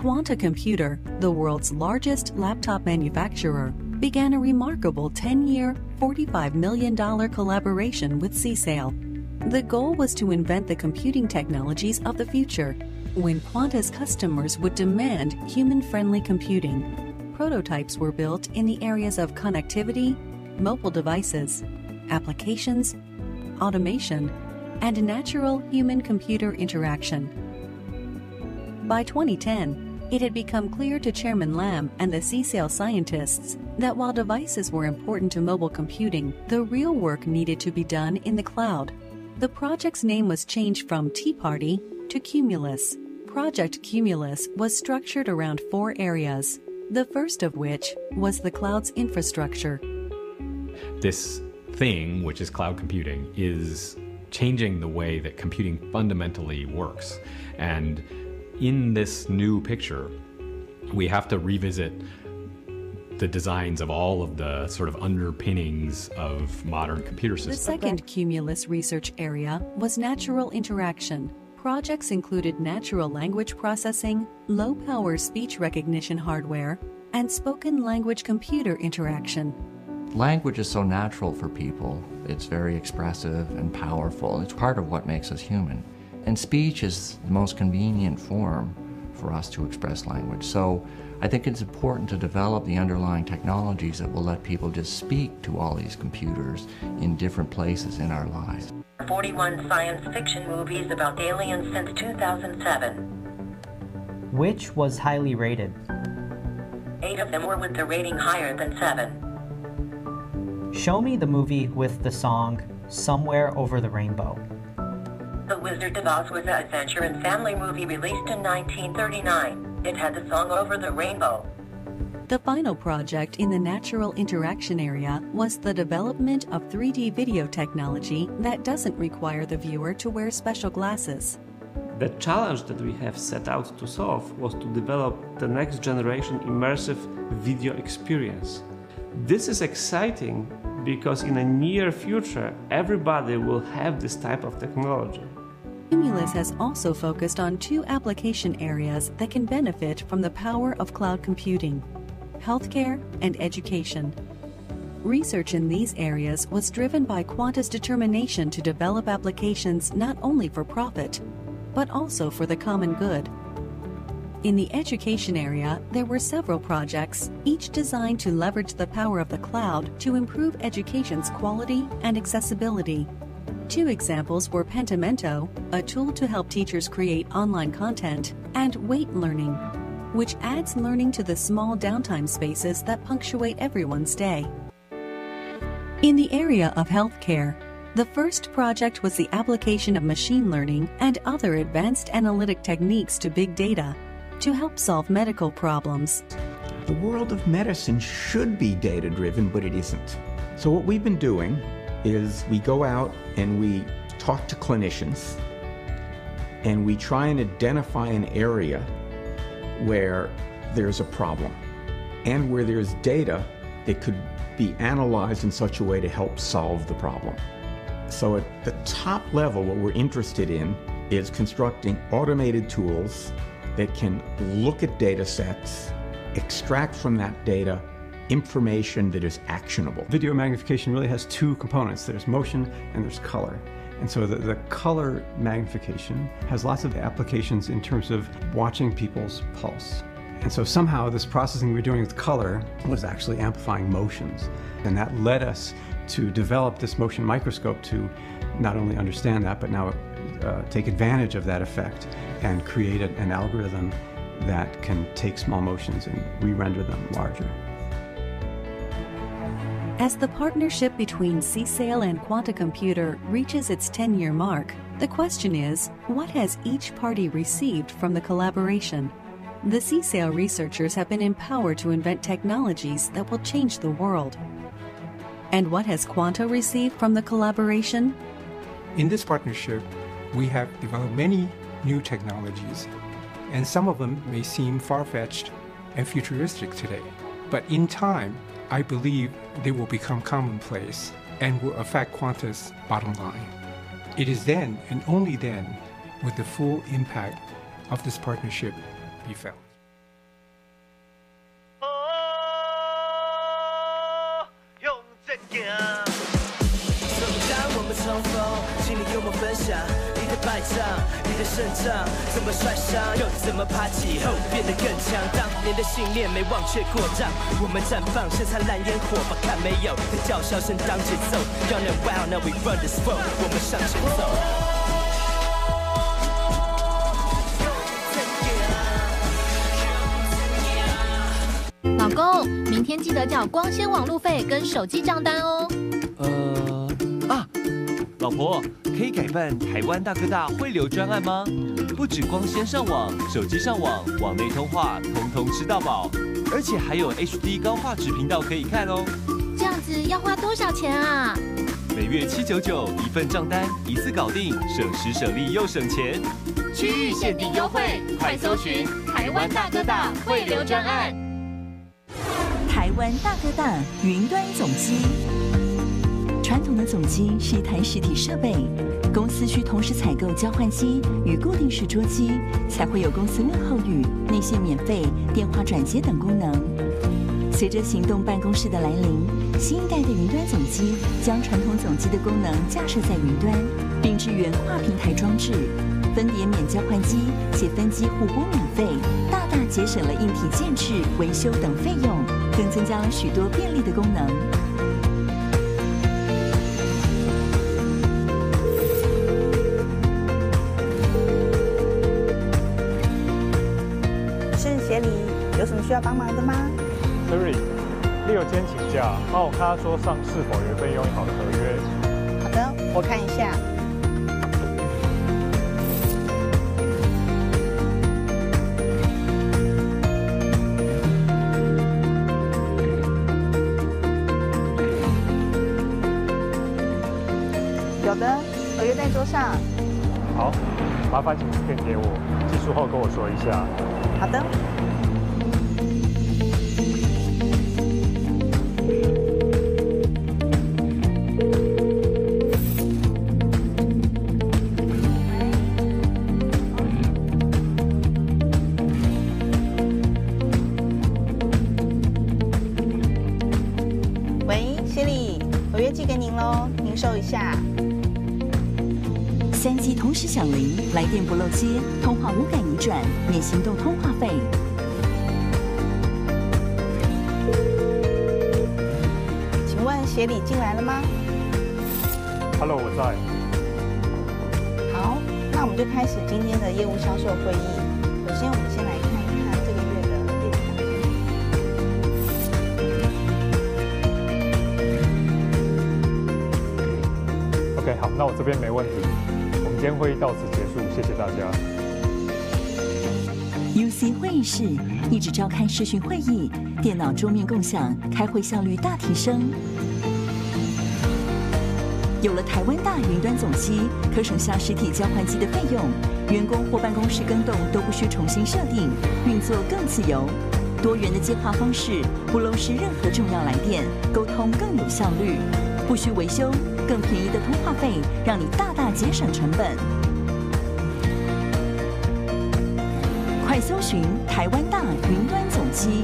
Quanta Computer, the world's largest laptop manufacturer, began a remarkable 10-year, $45 million collaboration with CSAIL. The goal was to invent the computing technologies of the future, when Quanta's customers would demand human-friendly computing. Prototypes were built in the areas of connectivity, mobile devices, applications, automation, and natural human-computer interaction. By 2010, it had become clear to Chairman Lam and the CSAIL scientists that while devices were important to mobile computing, the real work needed to be done in the cloud. The project's name was changed from Tea Party to Cumulus. Project Cumulus was structured around 4 areas, the first of which was the cloud's infrastructure. This thing, which is cloud computing, is changing the way that computing fundamentally works. And in this new picture, we have to revisit the designs of all of the sort of underpinnings of modern computer systems. The second Cumulus research area was natural interaction. Projects included natural language processing, low-power speech recognition hardware, and spoken language computer interaction. Language is so natural for people. It's very expressive and powerful. It's part of what makes us human. And speech is the most convenient form for us to express language. So I think it's important to develop the underlying technologies that will let people just speak to all these computers in different places in our lives. 41 science fiction movies about aliens since 2007. Which was highly rated? 8 of them were with the rating higher than 7. Show me the movie with the song Somewhere Over the Rainbow. The Wizard of Oz was an adventure and family movie released in 1939. It had the song Over the Rainbow. The final project in the natural interaction area was the development of 3D video technology that doesn't require the viewer to wear special glasses. The challenge that we have set out to solve was to develop the next generation immersive video experience. This is exciting because in the near future, everybody will have this type of technology. Cumulus has also focused on 2 application areas that can benefit from the power of cloud computing: healthcare and education. Research in these areas was driven by Quanta's determination to develop applications not only for profit, but also for the common good. In the education area, there were several projects, each designed to leverage the power of the cloud to improve education's quality and accessibility. 2 examples were Pentimento, a tool to help teachers create online content, and Wait Learning, which adds learning to the small downtime spaces that punctuate everyone's day. In the area of healthcare, the first project was the application of machine learning and other advanced analytic techniques to big data to help solve medical problems. The world of medicine should be data-driven, but it isn't. So what we've been doing is we go out and we talk to clinicians and we try and identify an area where there's a problem and where there's data that could be analyzed in such a way to help solve the problem. So at the top level, what we're interested in is constructing automated tools that can look at data sets, extract from that data information that is actionable. Video magnification really has 2 components. There's motion and there's color. And so the color magnification has lots of applications in terms of watching people's pulse. And so somehow this processing we're doing with color was actually amplifying motions. And that led us to develop this motion microscope to not only understand that, but now take advantage of that effect and create an algorithm that can take small motions and re-render them larger. As the partnership between CSAIL and Quanta Computer reaches its 10-year mark, the question is, what has each party received from the collaboration? The CSAIL researchers have been empowered to invent technologies that will change the world. And what has Quanta received from the collaboration? In this partnership, we have developed many new technologies, and some of them may seem far-fetched and futuristic today. But in time, I believe they will become commonplace and will affect Quanta's bottom line. It is then, and only then, will the full impact of this partnership be felt. 当我们重逢，请你跟我分享你的败仗，你的胜仗，怎么摔伤，又怎么爬起后变得更强。当年的信念没忘却过账，我们绽放像灿烂烟火，把看没有的叫嚣声当节奏。Young and wild, now we run this road，我们向前走。老公，明天记得缴光纤网路费跟手机账单哦。老婆，可以改办台湾大哥大汇流专案吗？不止光纤上网、手机上网、网内通话，通通吃到饱，而且还有 HD 高画质频道可以看哦。这样子要花多少钱啊？每月799一份账单，一次搞定，省时省力又省钱。区域限定优惠，快搜寻台湾大哥大汇流专案。台湾大哥大云端总机。传统的总机是一台实体设备，公司需同时采购交换机与固定式桌机，才会有公司问候语、内线免费、电话转接等功能。随着行动办公室的来临，新一代的云端总机将传统总机的功能架设在云端，并支援跨平台装置，分碟免交换机且分机互拨免费，大大节省了硬体建制、维修等费用，更增加了许多便利的功能。协理，有什么需要帮忙的吗 ？Siri， 6天请假，帮我看他桌上是否有一份用好的合约。好的，我看一下。有的，合约在桌上。好，麻烦请 scan 给我，寄出后跟我说一下。好的。喂，协理，合约寄给您喽，您收一下。3机同时响铃，来电不漏接，通话无感移转，免行动通话费。请问协理进来了吗 ？Hello， 我在。好，那我们就开始今天的业务销售会议。首先，我们先来看一看这个月的业绩表现。OK， 好，那我这边没问题。今天会议到此结束，谢谢大家。UC 会议室一直召开视讯会议，电脑桌面共享，开会效率大提升。有了台湾大云端总机，可省下实体交换机的费用，员工或办公室更动都不需重新设定，运作更自由。多元的接话方式，不漏失任何重要来电，沟通更有效率，不需维修。更便宜的通话费，让你大大节省成本。快搜寻台湾大云端总机。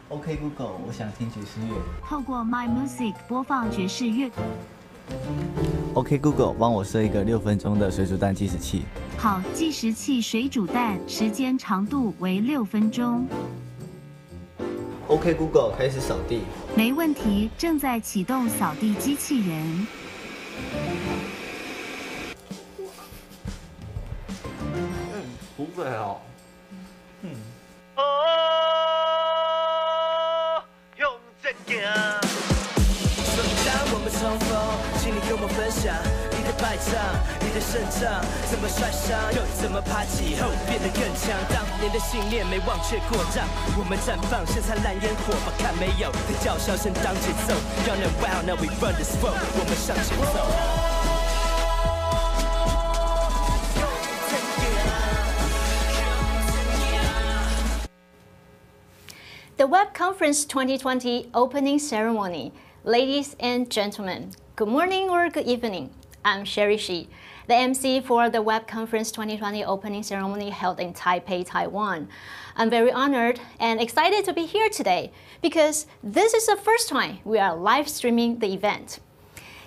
OK Google， 我想听爵士乐。透过 My Music 播放爵士乐。OK Google， 帮我设一个6分钟的水煮蛋计时器。好，计时器水煮蛋，时间长度为6分钟。OK Google， 开始扫地。没问题，正在启动扫地机器人。土匪哦。用真行。所以当我们重逢，请你跟我分享你的败仗，你的胜仗，怎么摔伤，又怎么爬起后变得更强。当年的信念没忘却过账，我们绽放像灿烂烟火，把看没有的叫嚣声当节奏。Young and wild, now we run this road，我们向前走。The Web Conference 2020 opening ceremony. Ladies and gentlemen, good morning or good evening. I'm Sherry Shi, the MC for the Web Conference 2020 opening ceremony held in Taipei, Taiwan. I'm very honored and excited to be here today because this is the first time we are live streaming the event.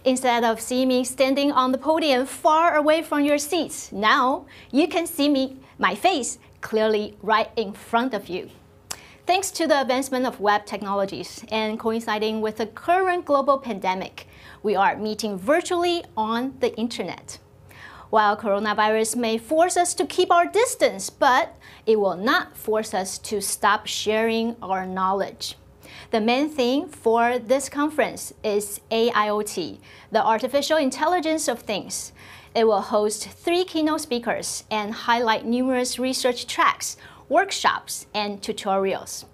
Instead of seeing me standing on the podium far away from your seats, now you can see my face clearly right in front of you. Thanks to the advancement of web technologies and coinciding with the current global pandemic, we are meeting virtually on the internet. While coronavirus may force us to keep our distance, but it will not force us to stop sharing our knowledge. The main theme for this conference is AIoT, the artificial intelligence of things. It will host 3 keynote speakers and highlight numerous research tracks, workshops, and tutorials.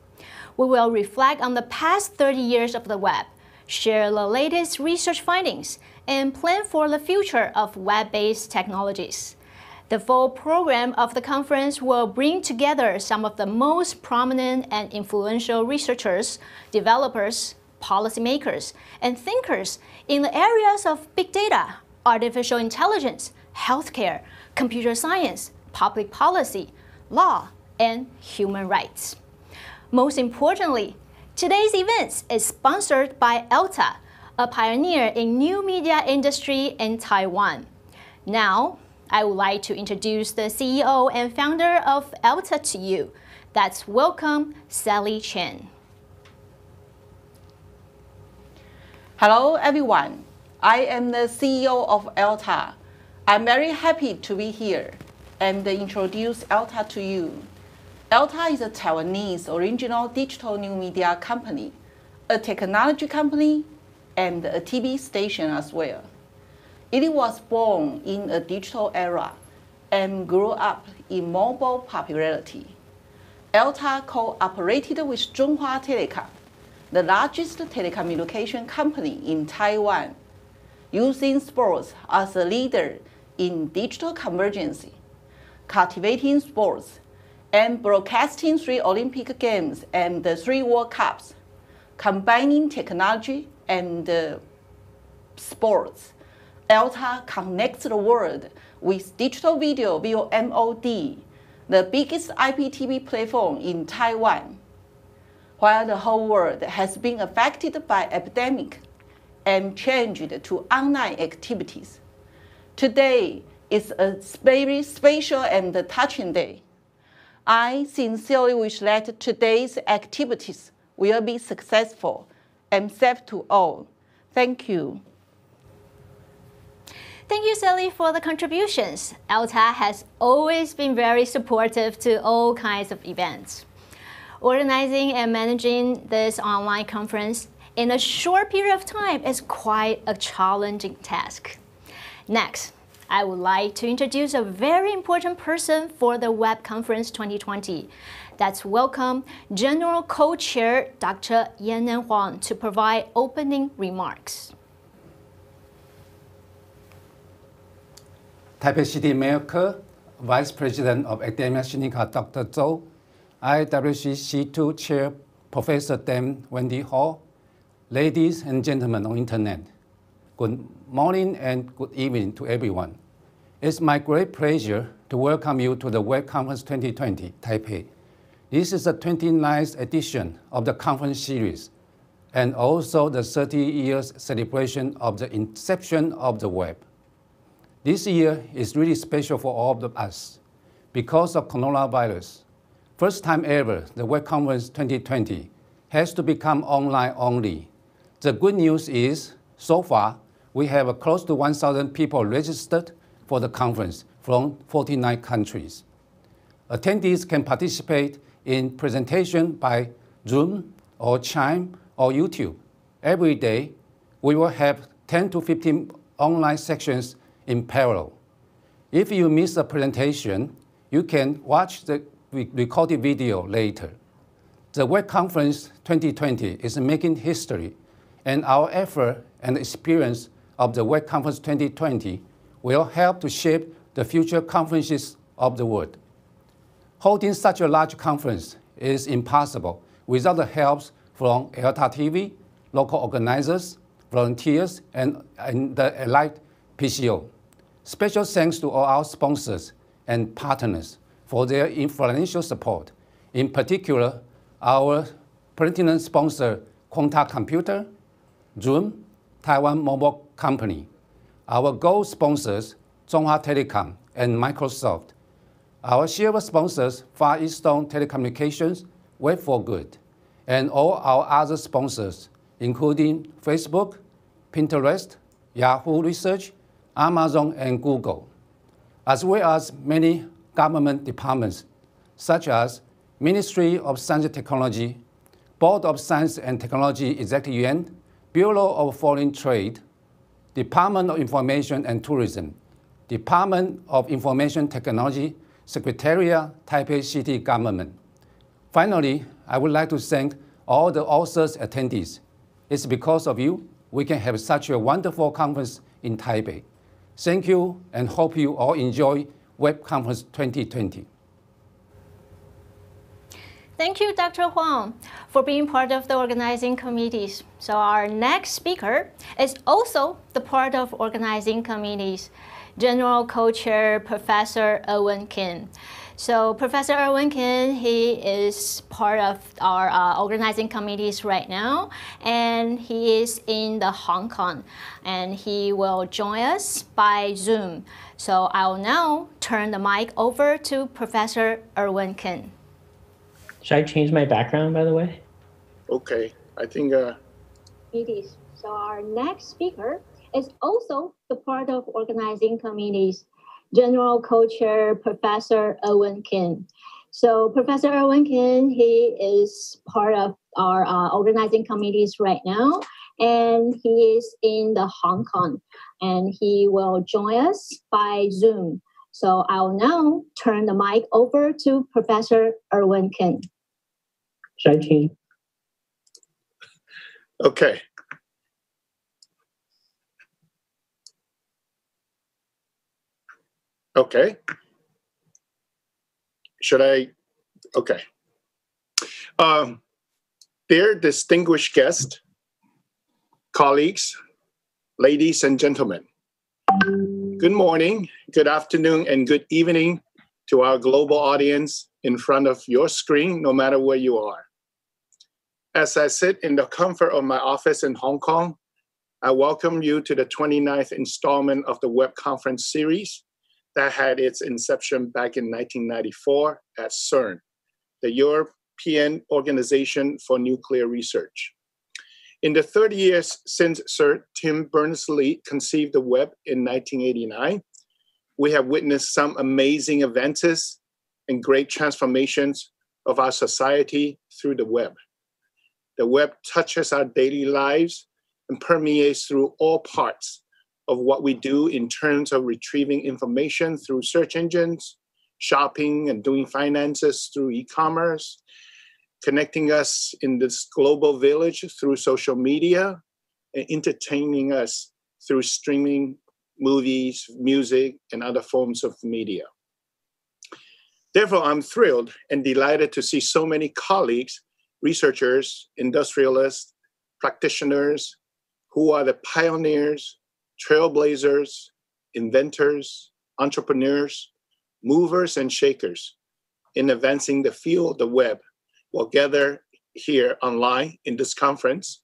We will reflect on the past 30 years of the web, share the latest research findings, and plan for the future of web-based technologies. The full program of the conference will bring together some of the most prominent and influential researchers, developers, policymakers, and thinkers in the areas of big data, artificial intelligence, healthcare, computer science, public policy, law, and human rights. Most importantly, today's event is sponsored by ELTA, a pioneer in new media industry in Taiwan. Now, I would like to introduce the CEO and founder of ELTA to you. Let's welcome Sally Chen. Hello everyone, I am the CEO of ELTA. I'm very happy to be here and introduce ELTA to you. ELTA is a Taiwanese original digital new media company, a technology company, and a TV station as well. It was born in a digital era and grew up in mobile popularity. ELTA cooperated with Zhonghua Telecom, the largest telecommunication company in Taiwan, using sports as a leader in digital convergence, cultivating sports, and broadcasting 3 Olympic Games and 3 World Cups, combining technology and sports. ELTA connects the world with digital video via MOD, the biggest IPTV platform in Taiwan. While the whole world has been affected by epidemic and changed to online activities, today is a very special and touching day. I sincerely wish that today's activities will be successful and safe to all. Thank you. Thank you, Sally, for the contributions. ELTA has always been very supportive to all kinds of events. Organizing and managing this online conference in a short period of time is quite a challenging task. Next, I would like to introduce a very important person for the Web Conference 2020. Let's welcome General Co-Chair Dr. Yan Huang to provide opening remarks. Taipei City Mayor Ke, Vice President of Academia Sinica Dr. Zhou, IWC2 Chair Professor Dame Wendy Hall, ladies and gentlemen on internet, good morning and good evening to everyone. It's my great pleasure to welcome you to the Web Conference 2020, Taipei. This is the 29th edition of the conference series and also the 30 years celebration of the inception of the web. This year is really special for all of us because of coronavirus. First time ever, the Web Conference 2020 has to become online only. The good news is, so far, we have close to 1,000 people registered for the conference from 49 countries. Attendees can participate in presentation by Zoom or Chime or YouTube. Every day, we will have 10 to 15 online sections in parallel. If you miss a presentation, you can watch the recorded video later. The Web Conference 2020 is making history, and our effort and experience of the Web Conference 2020 will help to shape the future conferences of the world. Holding such a large conference is impossible without the help from ELTA TV, local organizers, volunteers, and the allied PCO. Special thanks to all our sponsors and partners for their financial support. In particular, our platinum sponsor, Quanta Computer, Zoom, Taiwan Mobile Company. Our gold sponsors, Chunghwa Telecom and Microsoft. Our silver sponsors, Far Eastern Telecommunications, Web for Good, and all our other sponsors, including Facebook, Pinterest, Yahoo Research, Amazon, and Google, as well as many government departments, such as Ministry of Science and Technology, Board of Science and Technology Executive Yuan, Bureau of Foreign Trade, Department of Information and Tourism, Department of Information Technology, Secretariat, Taipei City Government. Finally, I would like to thank all the authors attendees. It's because of you we can have such a wonderful conference in Taipei. Thank you and hope you all enjoy Web Conference 2020. Thank you, Dr. Huang, for being part of the organizing committees. So our next speaker is also the part of organizing committees, General Co-Chair Professor Erwin Kim. So Professor Erwin Kim, he is part of our organizing committees right now, and he is in the Hong Kong, and he will join us by Zoom. So I will now turn the mic over to Professor Erwin Kim. Should I change my background, by the way? Okay, I think... Committees. So our next speaker is also the part of organizing committees, General Co-Chair Professor Erwin Kim. So Professor Erwin Kim, he is part of our organizing committees right now, and he is in the Hong Kong, and he will join us by Zoom. So I'll now turn the mic over to Professor Erwin Kim. Should I change? Okay. Okay. Should I? Okay. Dear distinguished guests, colleagues, ladies and gentlemen, good morning, good afternoon, and good evening to our global audience in front of your screen, no matter where you are. As I sit in the comfort of my office in Hong Kong, I welcome you to the 29th installment of the web conference series that had its inception back in 1994 at CERN, the European Organization for Nuclear Research. In the 30 years since Sir Tim Berners-Lee conceived the web in 1989, we have witnessed some amazing advances and great transformations of our society through the web. The web touches our daily lives and permeates through all parts of what we do in terms of retrieving information through search engines, shopping and doing finances through e-commerce, connecting us in this global village through social media, and entertaining us through streaming movies, music, and other forms of media. Therefore, I'm thrilled and delighted to see so many colleagues, researchers, industrialists, practitioners, who are the pioneers, trailblazers, inventors, entrepreneurs, movers and shakers in advancing the field of the web will gather here online in this conference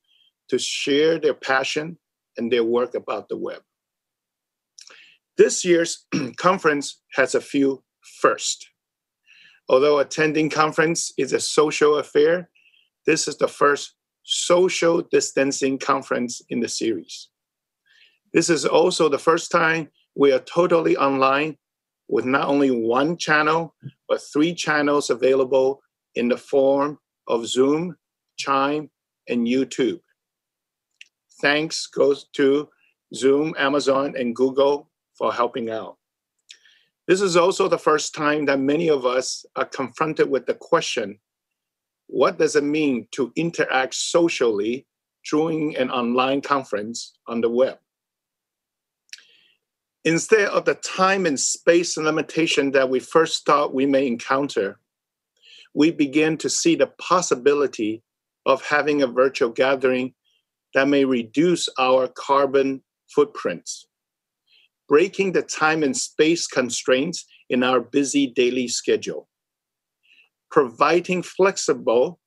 to share their passion and their work about the web. This year's conference has a few firsts. Although attending conference is a social affair, this is the first social distancing conference in the series. This is also the first time we are totally online with not only one channel, but 3 channels available in the form of Zoom, Chime, and YouTube. Thanks goes to Zoom, Amazon, and Google for helping out. This is also the first time that many of us are confronted with the question, what does it mean to interact socially during an online conference on the web? Instead of the time and space limitation that we first thought we may encounter, we begin to see the possibility of having a virtual gathering that may reduce our carbon footprints. breaking the time and space constraints in our busy daily schedule, providing flexible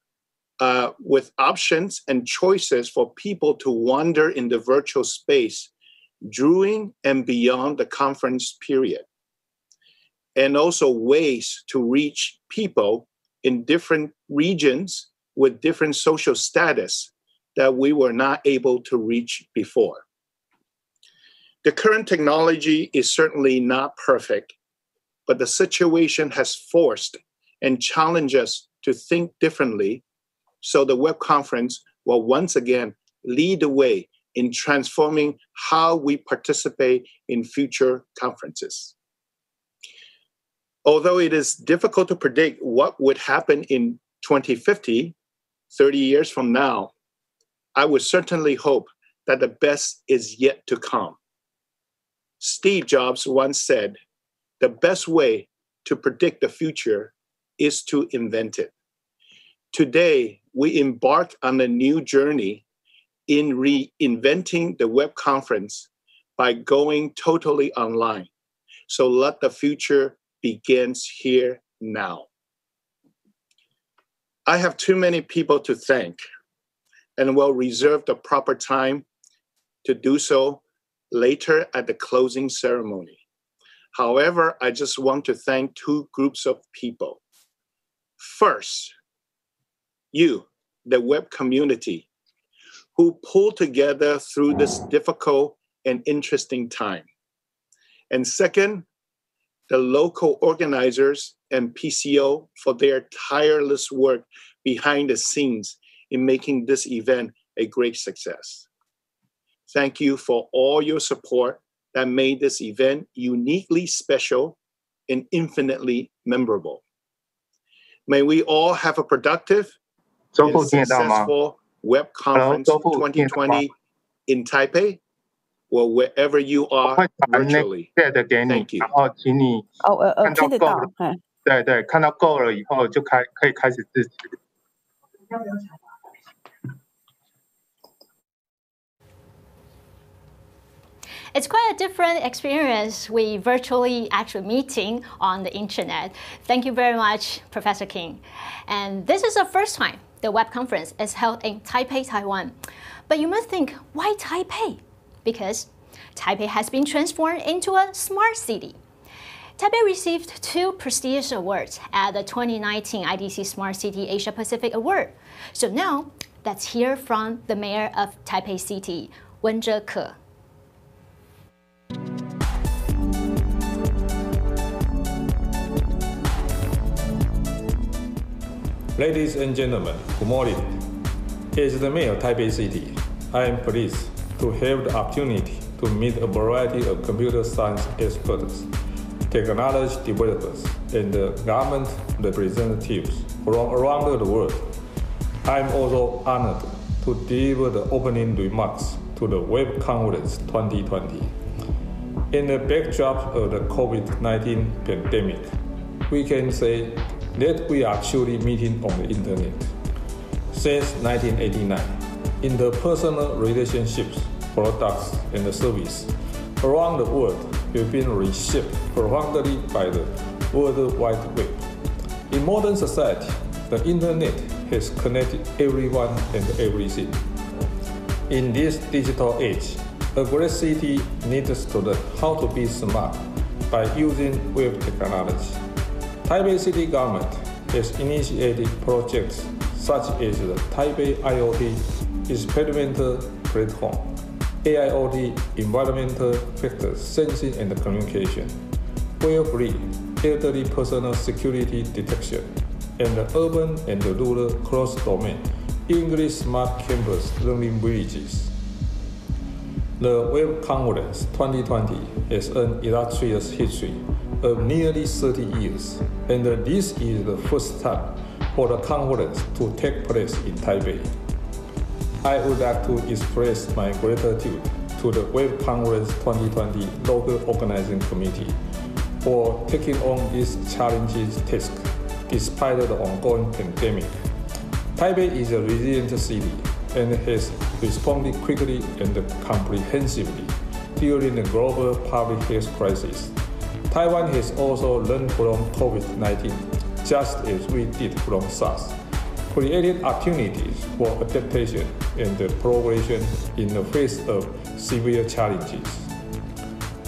with options and choices for people to wander in the virtual space during and beyond the conference period, and also ways to reach people in different regions with different social status that we were not able to reach before. The current technology is certainly not perfect, but the situation has forced and challenged us to think differently, so the web conference will once again lead the way in transforming how we participate in future conferences. Although it is difficult to predict what would happen in 2050, 30 years from now, I would certainly hope that the best is yet to come. Steve Jobs once said, "The best way to predict the future is to invent it." Today, we embark on a new journey in reinventing the web conference by going totally online. So let the future begins here now. I have too many people to thank and will reserve the proper time to do so later at the closing ceremony. However, I just want to thank two groups of people. First, you, the web community, who pulled together through this difficult and interesting time. And second, the local organizers and PCO for their tireless work behind the scenes in making this event a great success. Thank you for all your support that made this event uniquely special and infinitely memorable. May we all have a productive and successful Web Conference 2020 in Taipei or wherever you are virtually. Thank you. 然后请你看到够了，对对，看到够了以后就可以开始自己。It's quite a different experience we virtually actually meeting on the internet. Thank you very much, Professor King. And this is the first time the web conference is held in Taipei, Taiwan. But you must think, why Taipei? Because Taipei has been transformed into a smart city. Taipei received 2 prestigious awards at the 2019 IDC Smart City Asia Pacific Award. So now, let's hear from the mayor of Taipei City, Wen Zheke. Ladies and gentlemen, good morning. As the mayor of Taipei City, I am pleased to have the opportunity to meet a variety of computer science experts, technology developers, and government representatives from around the world. I am also honored to deliver the opening remarks to the Web Conference 2020. In the backdrop of the COVID-19 pandemic, we can say that we are truly meeting on the internet. Since 1989, interpersonal relationships, products, and services around the world have been reshaped profoundly by the World Wide Web. In modern society, the internet has connected everyone and everything. In this digital age, a great city needs to learn how to be smart by using web technology. Taipei City government has initiated projects such as the Taipei IoT Experimental Platform, AIoT Environmental Factors Sensing and Communication, Web3 Elderly Personal Security Detection, and the Urban and Rural Cross-Domain English Smart Campus Learning Villages. The Web Conference 2020 has an illustrious history of nearly 30 years, and this is the first time for the conference to take place in Taipei. I would like to express my gratitude to the Web Conference 2020 Local Organizing Committee for taking on this challenging task despite the ongoing pandemic. Taipei is a resilient city and has responded quickly and comprehensively during the global public health crisis. Taiwan has also learned from COVID-19, just as we did from SARS, creating opportunities for adaptation and progression in the face of severe challenges.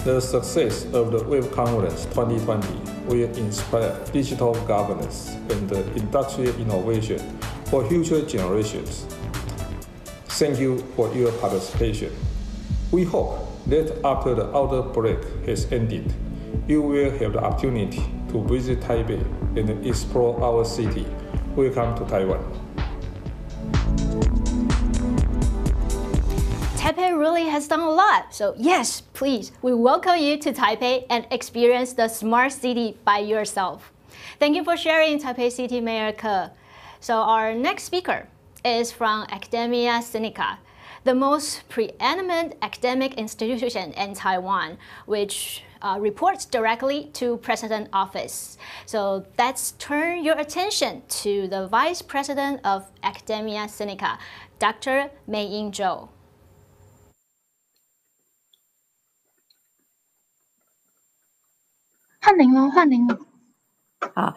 The success of the Web Conference 2020 will inspire digital governance and industrial innovation for future generations. Thank you for your participation. We hope that after the outbreak has ended, you will have the opportunity to visit Taipei and explore our city. Welcome to Taiwan. Taipei really has done a lot. So yes, please, we welcome you to Taipei and experience the smart city by yourself. Thank you for sharing, Taipei City Mayor Ke. So our next speaker is from Academia Sinica, the most preeminent academic institution in Taiwan, which reports directly to President's office. So let's turn your attention to the Vice President of Academia Sinica, Dr. Mei-Ying Zhou. 换您喽，换您了。好。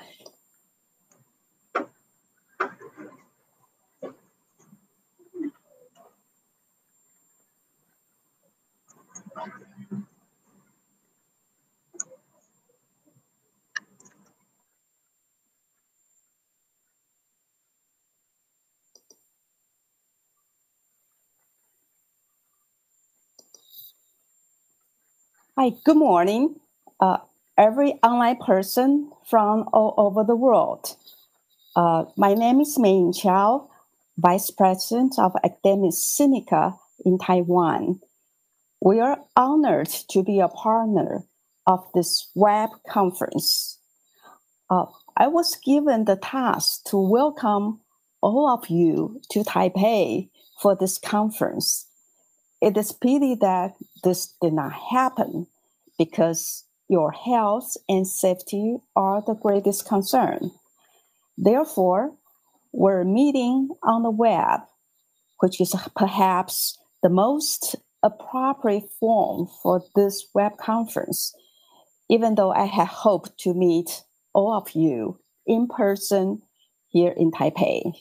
Hi, good morning. Every online person from all over the world. My name is Mei-Ying Zhou, Vice President of Academia Sinica in Taiwan. We are honored to be a partner of this web conference. I was given the task to welcome all of you to Taipei for this conference. It is pity that this did not happen because your health and safety are the greatest concern. Therefore, we're meeting on the web, which is perhaps the most appropriate form for this web conference, even though I had hoped to meet all of you in person here in Taipei.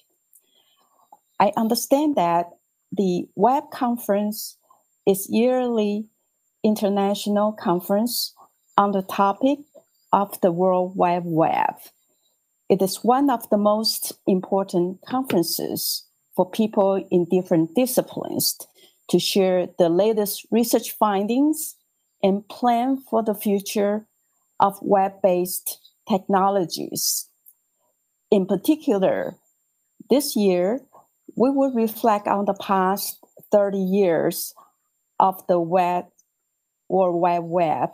I understand that the web conference is yearly international conference on the topic of the World Wide Web. It is one of the most important conferences for people in different disciplines to share the latest research findings and plan for the future of web-based technologies. In particular, this year, we will reflect on the past 30 years of the World Wide Web.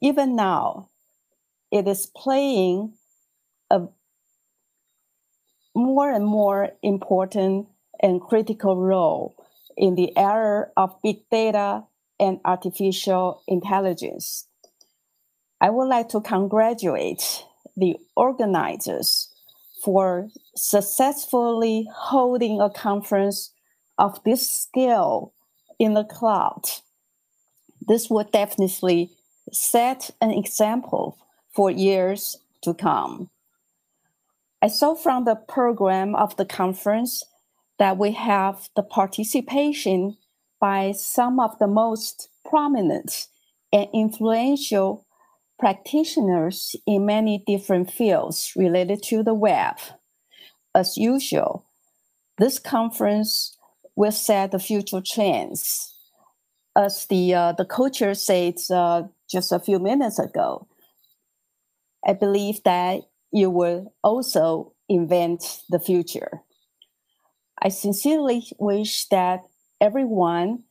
Even now, it is playing a more and more important and critical role in the era of big data and artificial intelligence. I would like to congratulate the organizers for successfully holding a conference of this scale in the cloud. This will definitely set an example for years to come. I saw from the program of the conference that we have the participation by some of the most prominent and influential practitioners in many different fields related to the web. As usual, this conference will set the future trends. As the co-chair said just a few minutes ago, I believe that you will also invent the future. I sincerely wish that everyone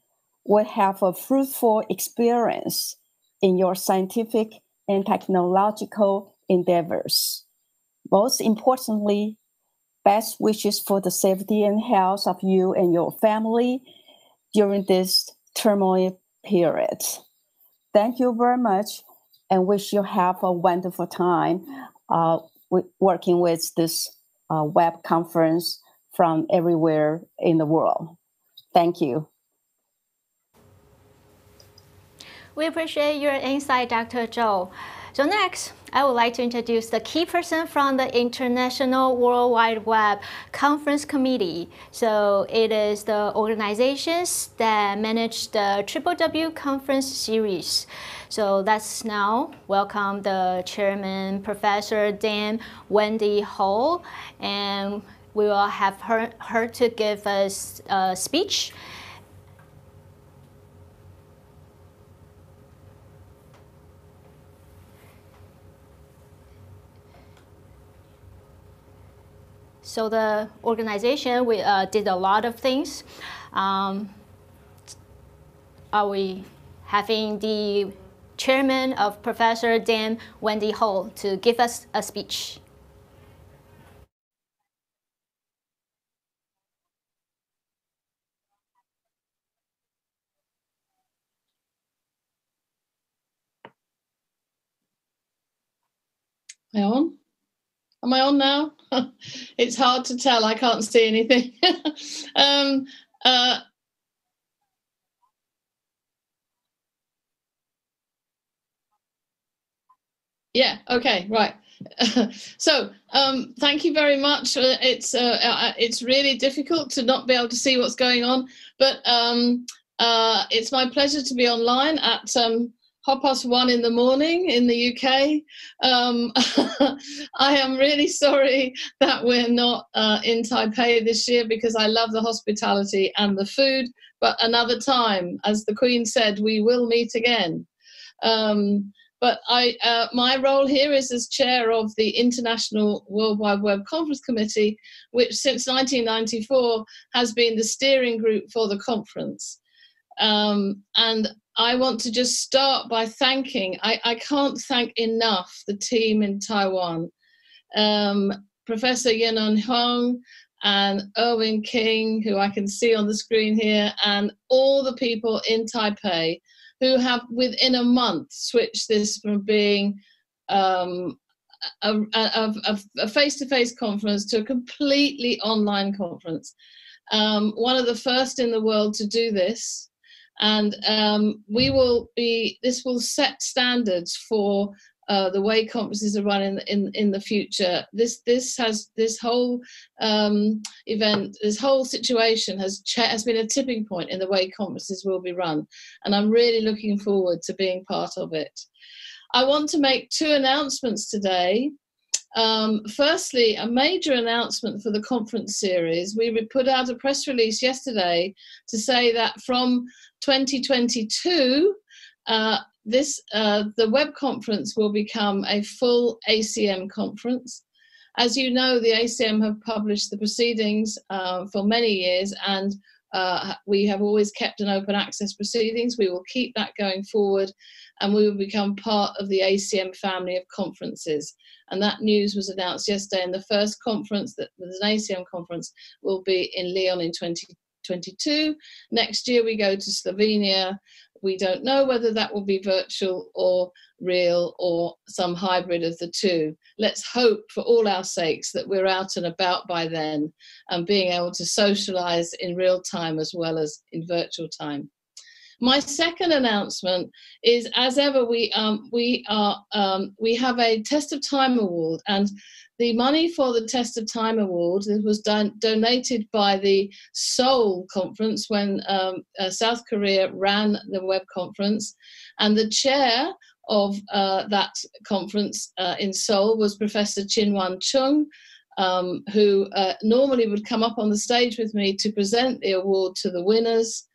will have a fruitful experience in your scientific and technological endeavors. Most importantly, best wishes for the safety and health of you and your family during this turmoil period. Thank you very much and wish you have a wonderful time working with this web conference from everywhere in the world. Thank you. We appreciate your insight, Dr. Zhou. So next, I would like to introduce the key person from the International World Wide Web Conference Committee. So it is the organizations that manage the WWW Conference Series. So let's now welcome the chairman, Professor Dame Wendy Ho, and we will have her to give us a speech. So the organization, we did a lot of things. Are we having the chairman of Professor Dame Wendy Ho to give us a speech? Am I on? Am I on now? It's hard to tell. I can't see anything. Yeah. Okay. Right. So thank you very much. It's really difficult to not be able to see what's going on, but it's my pleasure to be online at 1:30 in the morning in the UK. I am really sorry that we're not in Taipei this year because I love the hospitality and the food, but another time, as the Queen said, we will meet again. But my role here is as chair of the International World Wide Web Conference Committee, which since 1994 has been the steering group for the conference. And I want to just start by thanking, I can't thank enough the team in Taiwan, Professor Yenon Huang and Erwin King, who I can see on the screen here, and all the people in Taipei who have within a month switched this from being a face-to-face conference to a completely online conference. One of the first in the world to do this. And this will set standards for the way conferences are run in the future. This whole event, this whole situation has been a tipping point in the way conferences will be run, and I'm really looking forward to being part of it. I want to make two announcements today. Firstly, a major announcement for the conference series. We put out a press release yesterday to say that from 2022, the web conference will become a full ACM conference. As you know, the ACM have published the proceedings for many years, and we have always kept an open access proceedings. We will keep that going forward, and we will become part of the ACM family of conferences. And that news was announced yesterday, and the first conference that was an ACM conference will be in Lyon in 2022. Next year we go to Slovenia. We don't know whether that will be virtual or real or some hybrid of the two. Let's hope for all our sakes that we're out and about by then and being able to socialize in real time as well as in virtual time. My second announcement is, as ever, we have a Test of Time award, and the money for the Test of Time award was donated by the Seoul conference when South Korea ran the web conference, and the chair of that conference in Seoul was Professor Chin-Wan Chung, who normally would come up on the stage with me to present the award to the winners.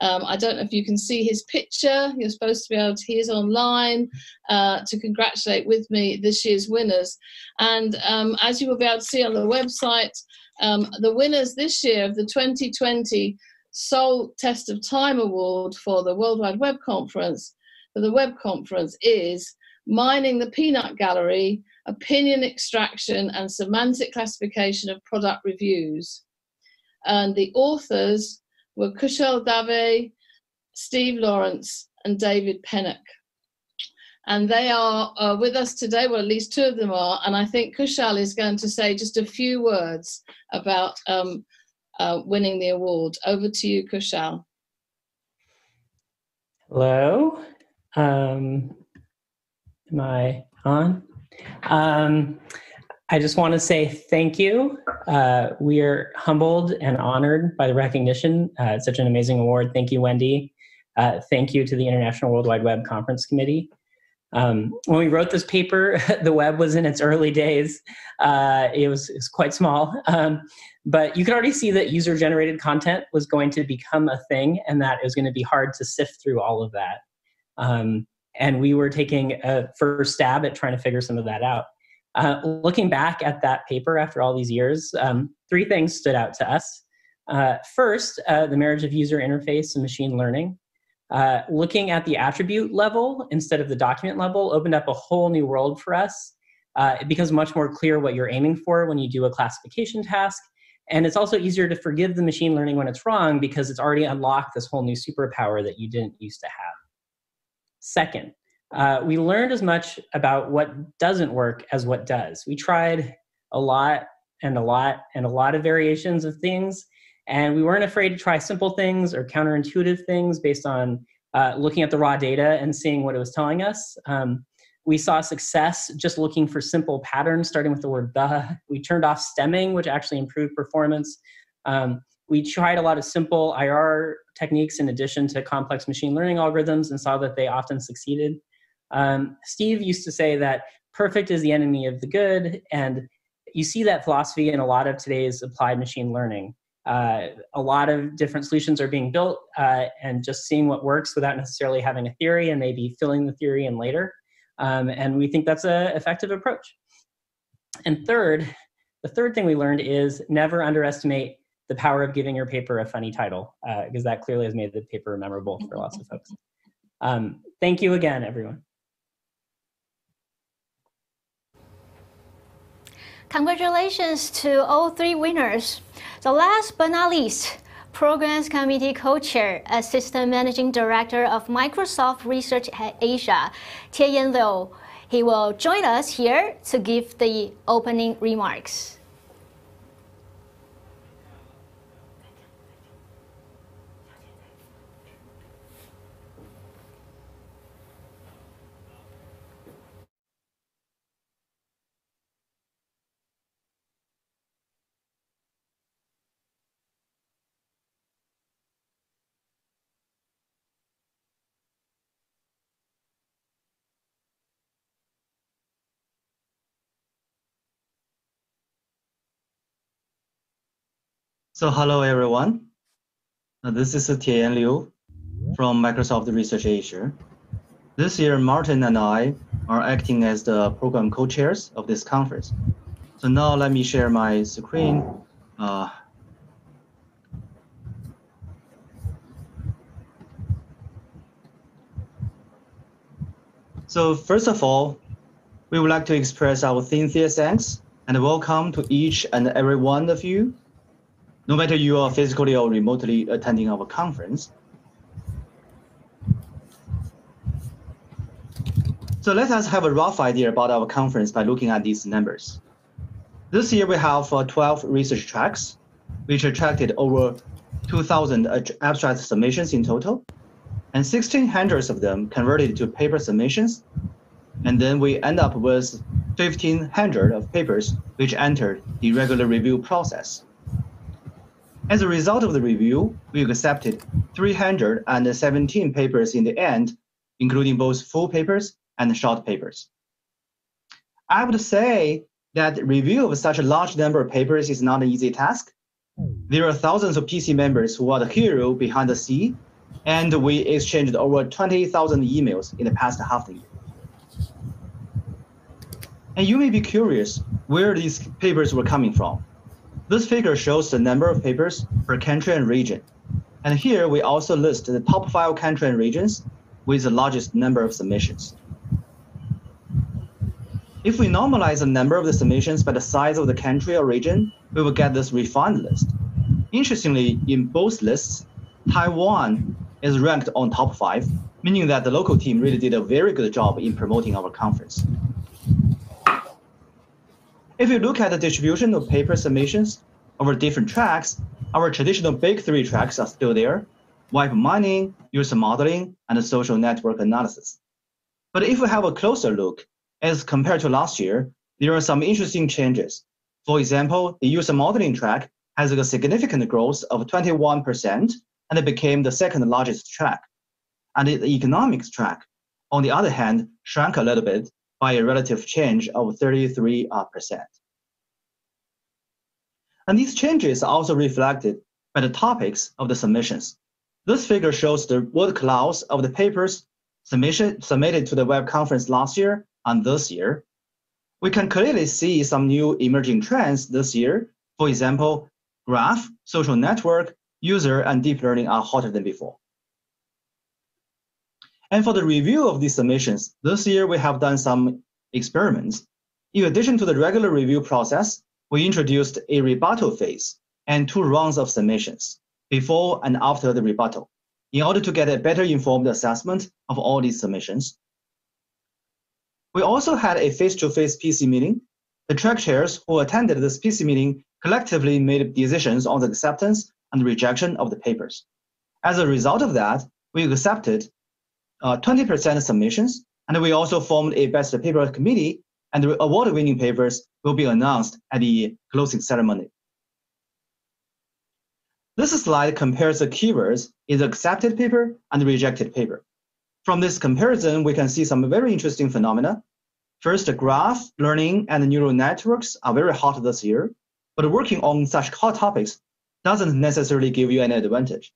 I don't know if you can see his picture. You're supposed to be able to, he is online to congratulate with me this year's winners. And as you will be able to see on the website, the winners this year of the 2020 Seoul Test of Time Award for the World Wide Web Conference, for the web conference, is Mining the Peanut Gallery, Opinion Extraction and Semantic Classification of Product Reviews. And the authors were Kushal Dave, Steve Lawrence, and David Pennock. And they are with us today, well, at least two of them are, and I think Kushal is going to say just a few words about winning the award. Over to you, Kushal. Hello. Am I on? I just want to say thank you. We are humbled and honored by the recognition. It's such an amazing award. Thank you, Wendy. Thank you to the International World Wide Web Conference Committee. When we wrote this paper, the web was in its early days. It was quite small, but you could already see that user-generated content was going to become a thing, and that it was going to be hard to sift through all of that. And we were taking a first stab at trying to figure some of that out. Looking back at that paper after all these years, 3 things stood out to us. First, the marriage of user interface and machine learning. Looking at the attribute level instead of the document level opened up a whole new world for us. It becomes much more clear what you're aiming for when you do a classification task. And it's also easier to forgive the machine learning when it's wrong because it's already unlocked this whole new superpower that you didn't used to have. Second, we learned as much about what doesn't work as what does. We tried a lot and a lot and a lot of variations of things, and we weren't afraid to try simple things or counterintuitive things based on looking at the raw data and seeing what it was telling us. We saw success just looking for simple patterns, starting with the word the. We turned off stemming, which actually improved performance. We tried a lot of simple IR techniques in addition to complex machine learning algorithms and saw that they often succeeded. Steve used to say that perfect is the enemy of the good, and you see that philosophy in a lot of today's applied machine learning. A lot of different solutions are being built and just seeing what works without necessarily having a theory and maybe filling the theory in later. And we think that's an effective approach. And third, the third thing we learned is never underestimate the power of giving your paper a funny title, because that clearly has made the paper memorable for lots of folks. Thank you again, everyone. Congratulations to all 3 winners. The last but not least, Programs Committee Co-Chair, Assistant Managing Director of Microsoft Research Asia, Tieyan Liu. He will join us here to give the opening remarks. So hello everyone, this is Tieyan Liu from Microsoft Research Asia. This year Martin and I are acting as the program co-chairs of this conference. So now let me share my screen. So first of all, we would like to express our sincere thanks and welcome to each and every one of you, no matter you are physically or remotely attending our conference. So let us have a rough idea about our conference by looking at these numbers. This year we have 12 research tracks, which attracted over 2,000 abstract submissions in total, and 1,600 of them converted to paper submissions. And then we end up with 1,500 of papers which entered the regular review process. As a result of the review, we accepted 317 papers in the end, including both full papers and short papers. I would say that review of such a large number of papers is not an easy task. There are thousands of PC members who are the hero behind the scene, and we exchanged over 20,000 emails in the past half the year. And you may be curious where these papers were coming from. This figure shows the number of papers per country and region. And here we also list the top 5 countries and regions with the largest number of submissions. If we normalize the number of the submissions by the size of the country or region, we will get this refined list. Interestingly, in both lists, Taiwan is ranked on top 5, meaning that the local team really did a very good job in promoting our conference. If you look at the distribution of paper submissions over different tracks, our traditional big 3 tracks are still there: web mining, user modeling, and social network analysis. But if we have a closer look, as compared to last year, there are some interesting changes. For example, the user modeling track has a significant growth of 21%, and it became the second largest track. And the economics track, on the other hand, shrank a little bit by a relative change of 33%. And these changes are also reflected by the topics of the submissions. This figure shows the word clouds of the papers submitted to the web conference last year and this year. We can clearly see some new emerging trends this year. For example, graph, social network, user, and deep learning are hotter than before. And for the review of these submissions, this year we have done some experiments. In addition to the regular review process, we introduced a rebuttal phase and 2 rounds of submissions, before and after the rebuttal, in order to get a better informed assessment of all these submissions. We also had a face-to-face PC meeting. The track chairs who attended this PC meeting collectively made decisions on the acceptance and rejection of the papers. As a result of that, we accepted 20% submissions, and we also formed a best paper committee, and the award-winning papers will be announced at the closing ceremony. This slide compares the keywords in the accepted paper and the rejected paper. From this comparison, we can see some very interesting phenomena. First, graph, learning, and neural networks are very hot this year, but working on such hot topics doesn't necessarily give you an advantage.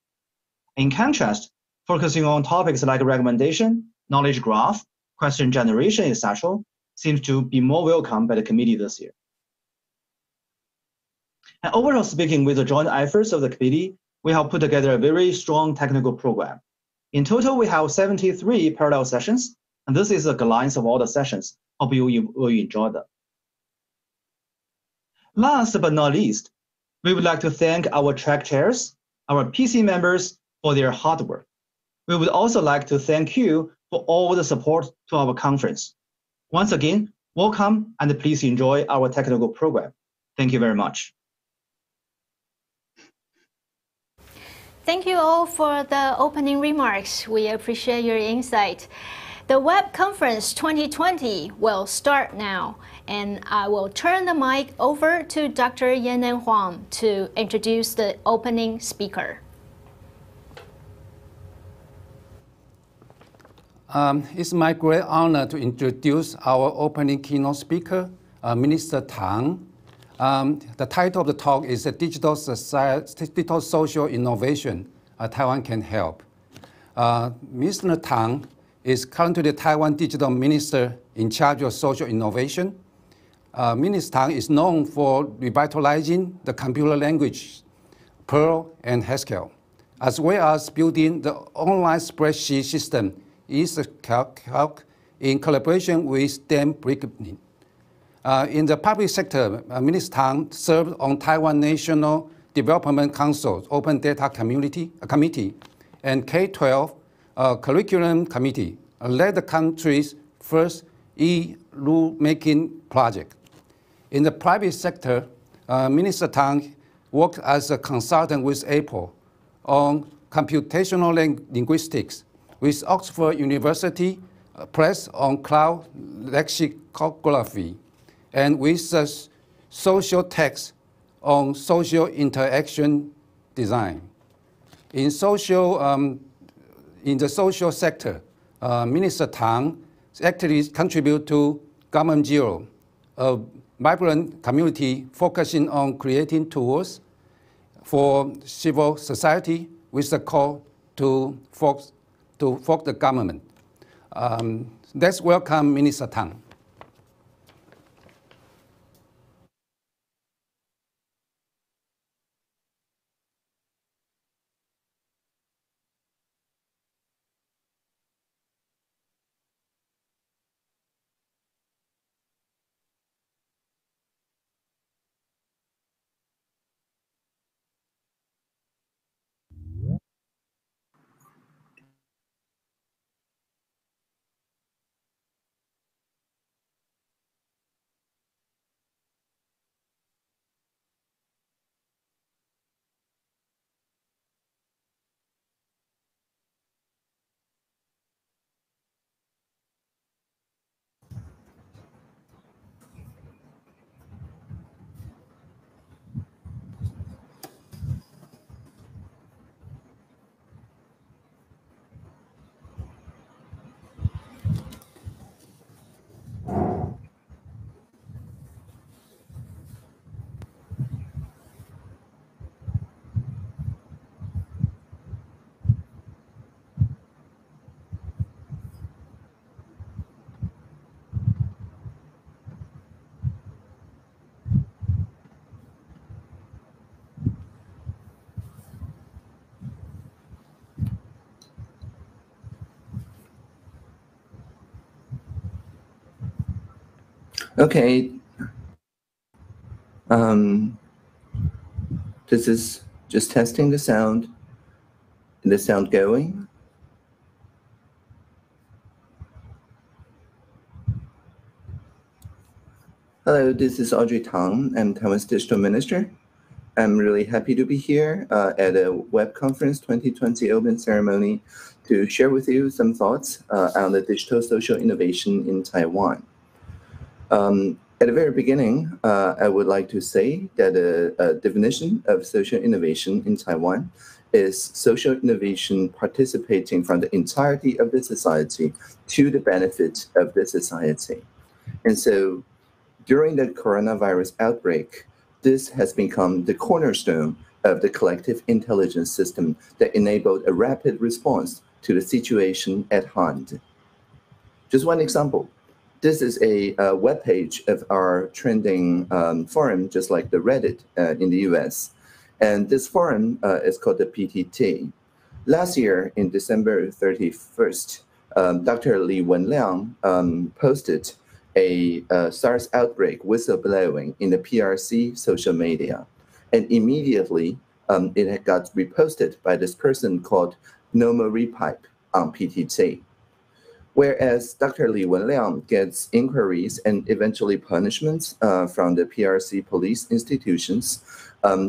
In contrast, focusing on topics like recommendation, knowledge graph, question generation, etc., seems to be more welcome by the committee this year. And overall speaking, with the joint efforts of the committee, we have put together a very strong technical program. In total, we have 73 parallel sessions, and this is a glance of all the sessions. Hope you will enjoy them. Last but not least, we would like to thank our track chairs, our PC members for their hard work. We would also like to thank you for all the support to our conference. Once again, welcome and please enjoy our technical program. Thank you very much. Thank you all for the opening remarks. We appreciate your insight. The Web Conference 2020 will start now, and I will turn the mic over to Dr. Yanan Huang to introduce the opening speaker. It's my great honor to introduce our opening keynote speaker, Minister Tang. The title of the talk is Digital Social Innovation, Taiwan Can Help. Mr. Tang is currently the Taiwan Digital Minister in charge of social innovation. Minister Tang is known for revitalizing the computer language, Perl and Haskell, as well as building the online spreadsheet system EasyCalc in collaboration with STEM Brickman. In the public sector, Minister Tang served on Taiwan National Development Council's Open Data Committee and K-12 Curriculum Committee, led the country's first e-rulemaking project. In the private sector, Minister Tang worked as a consultant with Apple on computational linguistics, with Oxford University Press on cloud lexicography, and with social text on social interaction design. In the social sector, Minister Tang actively contributed to Government Zero, a vibrant community focusing on creating tools for civil society with the call to fork the government. Let's welcome Minister Tang. Okay. This is just testing the sound. Is the sound going? Hello, this is Audrey Tang. I'm Taiwan's Digital Minister. I'm really happy to be here at a Web Conference 2020 Open Ceremony to share with you some thoughts on the digital social innovation in Taiwan. At the very beginning, I would like to say that a definition of social innovation in Taiwan is social innovation participating from the entirety of the society to the benefit of the society. And so during the coronavirus outbreak, this has become the cornerstone of the collective intelligence system that enabled a rapid response to the situation at hand. Just one example. This is a web page of our trending forum, just like the Reddit in the US. And this forum is called the PTT. Last year, in December 31st, Dr. Li Wenliang posted a SARS outbreak whistleblowing in the PRC social media. And immediately, it got reposted by this person called Nomo Repipe on PTT. Whereas Dr. Li Wenliang gets inquiries and eventually punishments from the PRC police institutions,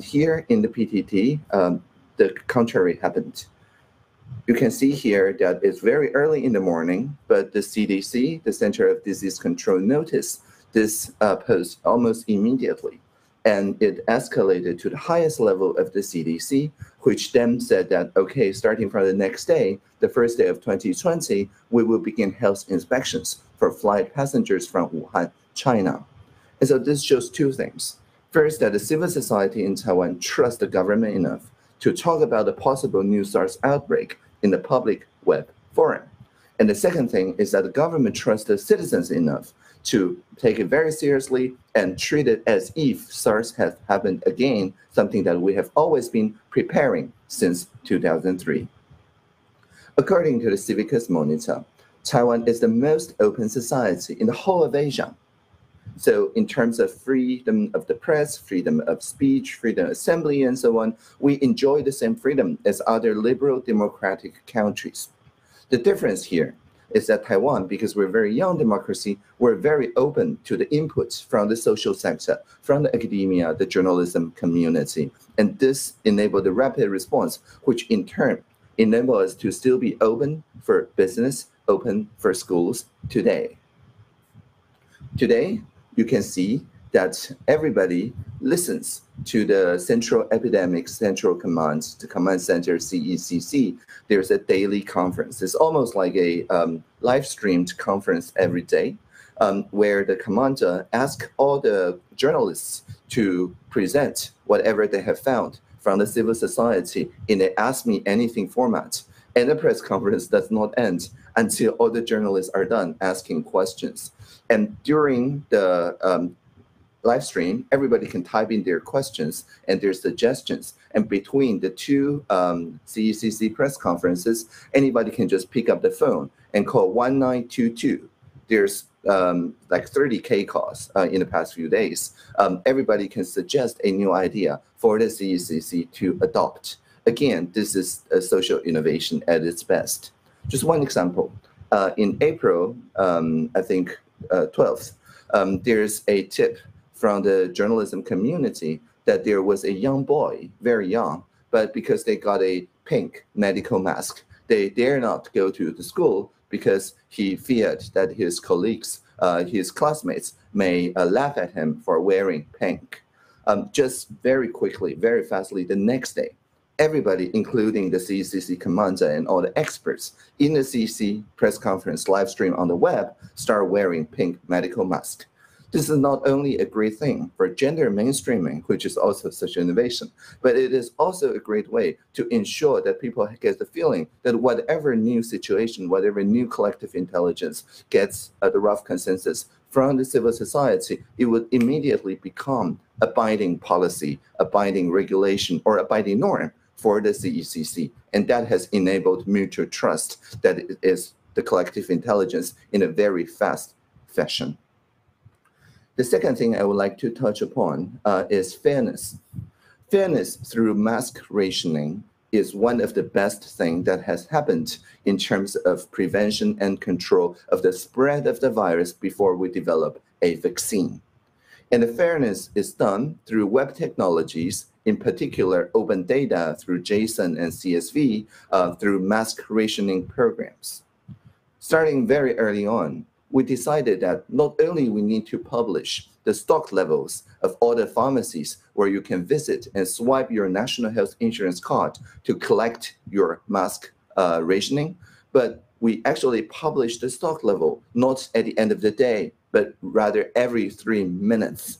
here in the PTT, the contrary happened. You can see here that it's very early in the morning, but the CDC, the Center of Disease Control, noticed this post almost immediately. And it escalated to the highest level of the CDC, which then said that, okay, starting from the next day, the first day of 2020, we will begin health inspections for flight passengers from Wuhan, China. And so this shows two things. First, that the civil society in Taiwan trusts the government enough to talk about a possible new SARS outbreak in the public web forum. And the second thing is that the government trusts the citizens enough to take it very seriously and treat it as if SARS has happened again, something that we have always been preparing since 2003. According to the Civicus Monitor, Taiwan is the most open society in the whole of Asia. So in terms of freedom of the press, freedom of speech, freedom of assembly, and so on, we enjoy the same freedom as other liberal democratic countries. The difference here is that Taiwan, because we're a very young democracy, we're very open to the inputs from the social sector, from the academia, the journalism community. And this enabled the rapid response, which in turn enabled us to still be open for business, open for schools today. Today, you can see that everybody listens to the Central Epidemic Central Command, the Command Center, CECC. There's a daily conference. It's almost like a live-streamed conference every day, where the commander asks all the journalists to present whatever they have found from the civil society in an Ask Me Anything format. And the press conference does not end until all the journalists are done asking questions. And during the live stream, everybody can type in their questions and their suggestions. And between the two CECC press conferences, anybody can just pick up the phone and call 1922. There's like 30K calls in the past few days. Everybody can suggest a new idea for the CECC to adopt. Again, this is a social innovation at its best. Just one example. In April, I think 12th, there's a tip from the journalism community that there was a young boy, very young, but because they got a pink medical mask, they dare not go to the school because he feared that his colleagues, his classmates may laugh at him for wearing pink. Just very quickly, very fastly, the next day, everybody, including the CECC commander and all the experts in the CEC press conference live stream on the web, start wearing pink medical masks. This is not only a great thing for gender mainstreaming, which is also such innovation, but it is also a great way to ensure that people get the feeling that whatever new situation, whatever new collective intelligence gets the rough consensus from the civil society, it would immediately become a binding policy, a binding regulation, or a binding norm for the CECC. And that has enabled mutual trust that it is the collective intelligence in a very fast fashion. The second thing I would like to touch upon is fairness. Fairness through mask rationing is one of the best things that has happened in terms of prevention and control of the spread of the virus before we develop a vaccine. And the fairness is done through web technologies, in particular open data through JSON and CSV, through mask rationing programs. Starting very early on, we decided that not only we need to publish the stock levels of all the pharmacies where you can visit and swipe your national health insurance card to collect your mask rationing, but we actually publish the stock level not at the end of the day, but rather every 3 minutes.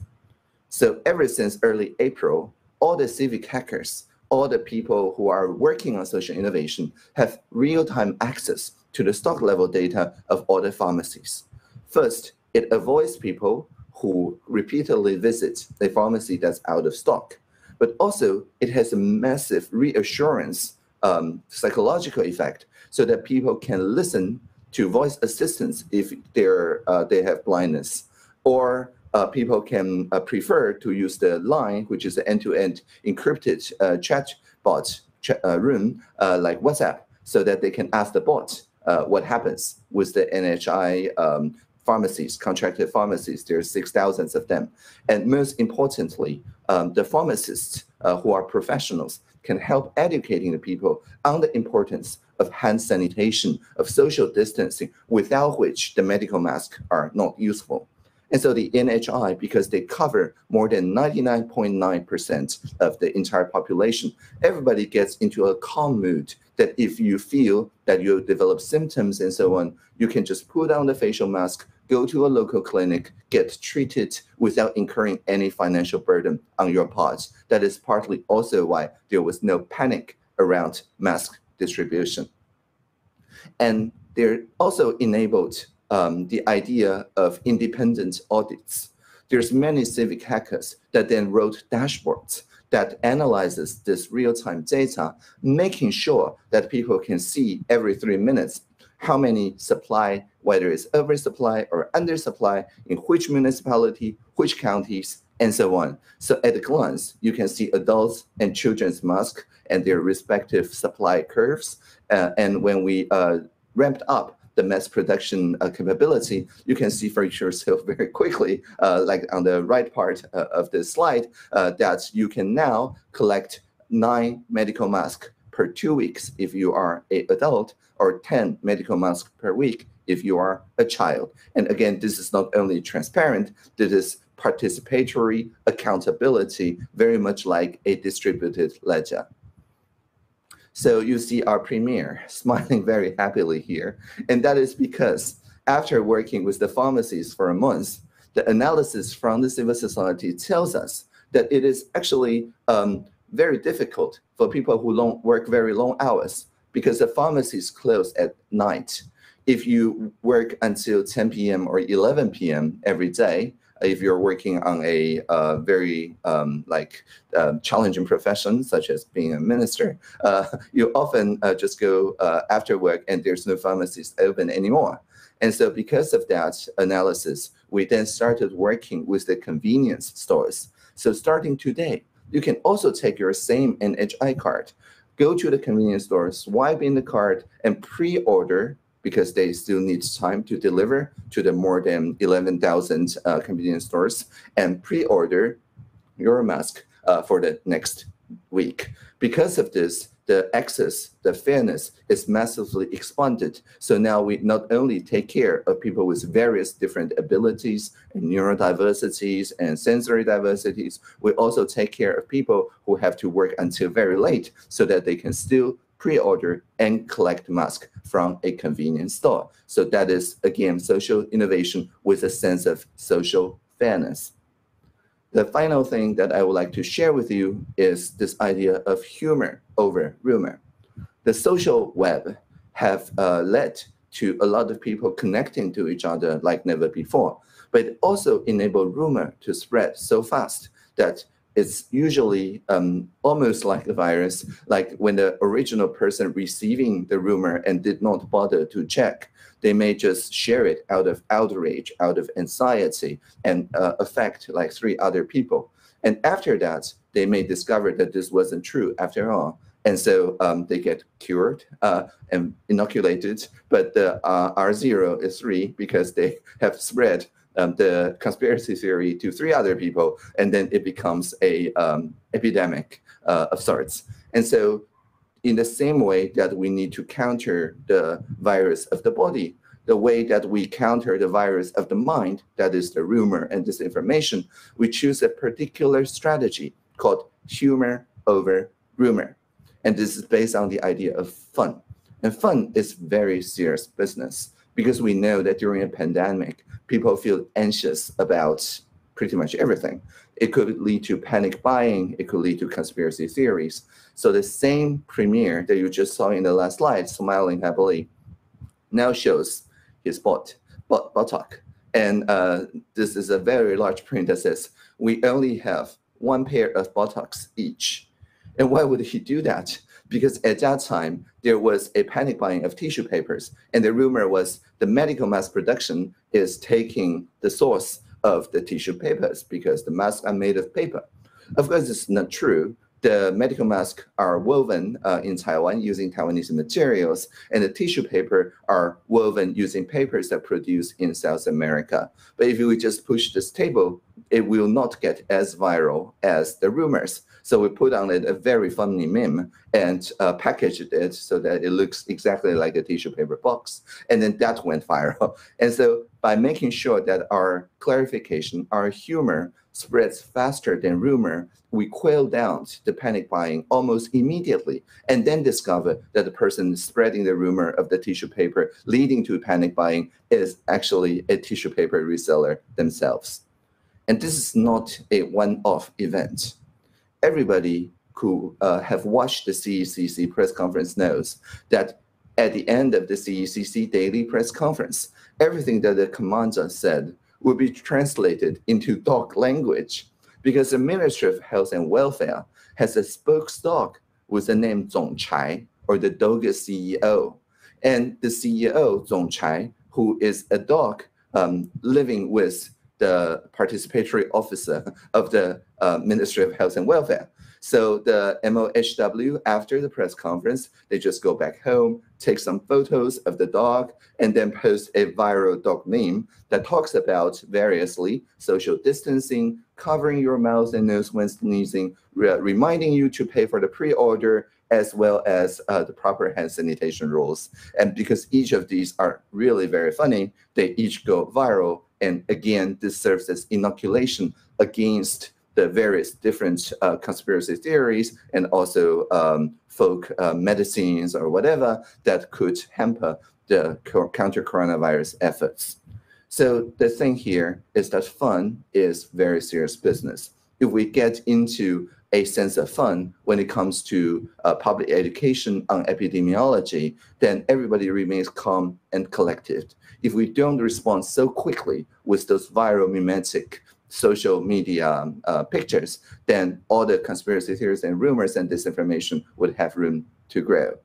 So ever since early April, all the civic hackers, all the people who are working on social innovation have real-time access to the stock level data of all the pharmacies. First, it avoids people who repeatedly visit a pharmacy that's out of stock, but also it has a massive reassurance psychological effect so that people can listen to voice assistants if they have blindness, or people can prefer to use the line, which is an end-to-end encrypted chat bot room like WhatsApp, so that they can ask the bot what happens with the NHI pharmacies, contracted pharmacies. There's 6,000 of them. And most importantly, the pharmacists who are professionals can help educating the people on the importance of hand sanitation, of social distancing, without which the medical masks are not useful. And so the NHI, because they cover more than 99.9% of the entire population, everybody gets into a calm mood that if you feel that you develop symptoms and so on, you can just put on the facial mask, go to a local clinic, get treated without incurring any financial burden on your part. That is partly also why there was no panic around mask distribution. And they're also enabled the idea of independent audits. There's many civic hackers that then wrote dashboards that analyzes this real-time data, making sure that people can see every 3 minutes how many supply, whether it's oversupply or undersupply, in which municipality, which counties, and so on. So at a glance, you can see adults and children's masks and their respective supply curves. And when we ramped up the mass production capability, you can see for yourself very quickly, like on the right part of the slide, that you can now collect 9 medical masks per 2 weeks if you are an adult, or 10 medical masks per week if you are a child. And again, this is not only transparent, this is participatory accountability, very much like a distributed ledger. So you see our premier smiling very happily here. And that is because after working with the pharmacies for a month, the analysis from the civil society tells us that it is actually very difficult for people who work very long hours because the pharmacies close at night. If you work until 10 p.m. or 11 p.m. every day, if you're working on a very challenging profession, such as being a minister, you often just go after work and there's no pharmacies open anymore. And so because of that analysis, we then started working with the convenience stores. So starting today, you can also take your same NHI card, go to the convenience store, swipe in the card, and pre-order, because they still need time to deliver to the more than 11,000 convenience stores, and pre-order your mask for the next week. Because of this, the access, the fairness is massively expanded. So now we not only take care of people with various different abilities and neurodiversities and sensory diversities, we also take care of people who have to work until very late so that they can still pre-order and collect masks from a convenience store. So that is, again, social innovation with a sense of social fairness. The final thing that I would like to share with you is this idea of humor over rumor. The social web have led to a lot of people connecting to each other like never before, but it also enabled rumor to spread so fast that it's usually almost like a virus, like when the original person receiving the rumor and did not bother to check, they may just share it out of outrage, out of anxiety, and affect like 3 other people. And after that, they may discover that this wasn't true after all. And so they get cured and inoculated, but the R0 is 3 because they have spread the conspiracy theory to 3 other people, and then it becomes a epidemic of sorts. And so in the same way that we need to counter the virus of the body, the way that we counter the virus of the mind, that is the rumor and disinformation, we choose a particular strategy called humor over rumor. And this is based on the idea of fun. And fun is very serious business because we know that during a pandemic, people feel anxious about pretty much everything. It could lead to panic buying. It could lead to conspiracy theories. So the same premier that you just saw in the last slide, smiling happily, now shows his buttock. And this is a very large print that says, we only have 1 pair of buttocks each. And why would he do that? Because at that time, there was a panic buying of tissue papers. And the rumor was the medical mask production is taking the source of the tissue papers because the masks are made of paper. Of course, it's not true. The medical masks are woven in Taiwan using Taiwanese materials, and the tissue paper are woven using papers that produce in South America. But if you would just push this table, it will not get as viral as the rumors. So we put on it a very funny meme and packaged it so that it looks exactly like a tissue paper box. And then that went viral. And so by making sure that our clarification, our humor spreads faster than rumor, we quail down the panic buying almost immediately, and then discover that the person spreading the rumor of the tissue paper leading to panic buying is actually a tissue paper reseller themselves. And this is not a one-off event. Everybody who have watched the CECC press conference knows that at the end of the CECC daily press conference, everything that the commander said will be translated into dog language because the Ministry of Health and Welfare has a spokesdog with the name Zongchai, or the dog CEO. And the CEO, Zongchai, who is a dog living with the participatory officer of the Ministry of Health and Welfare. So the MOHW, after the press conference, they just go back home, take some photos of the dog, and then post a viral dog meme that talks about variously social distancing, covering your mouth and nose when sneezing, reminding you to pay for the pre-order, as well as the proper hand sanitation rules. And because each of these are really very funny, they each go viral. And again, this serves as inoculation against the various different conspiracy theories and also folk medicines or whatever that could hamper the counter-coronavirus efforts. So the thing here is that fun is very serious business. If we get into a sense of fun when it comes to public education on epidemiology, then everybody remains calm and collected. If we don't respond so quickly with those viral mimetic social media pictures, then all the conspiracy theories and rumors and disinformation would have room to grow.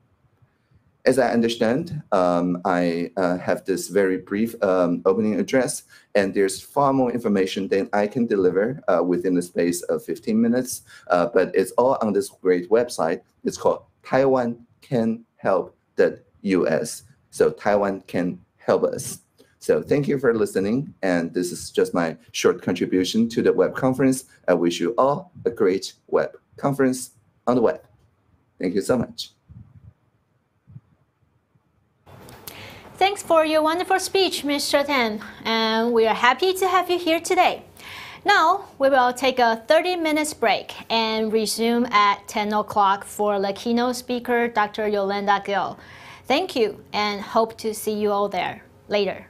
As I understand, I have this very brief opening address, and there's far more information than I can deliver within the space of 15 minutes, but it's all on this great website. It's called taiwancanhelp.us. So Taiwan can help us. So thank you for listening, and this is just my short contribution to the web conference. I wish you all a great web conference on the web. Thank you so much. Thanks for your wonderful speech, Mr. Tan, and we are happy to have you here today. Now, we will take a 30-minute break and resume at 10 o'clock for the keynote speaker, Dr. Yolanda Gill. Thank you, and hope to see you all there later.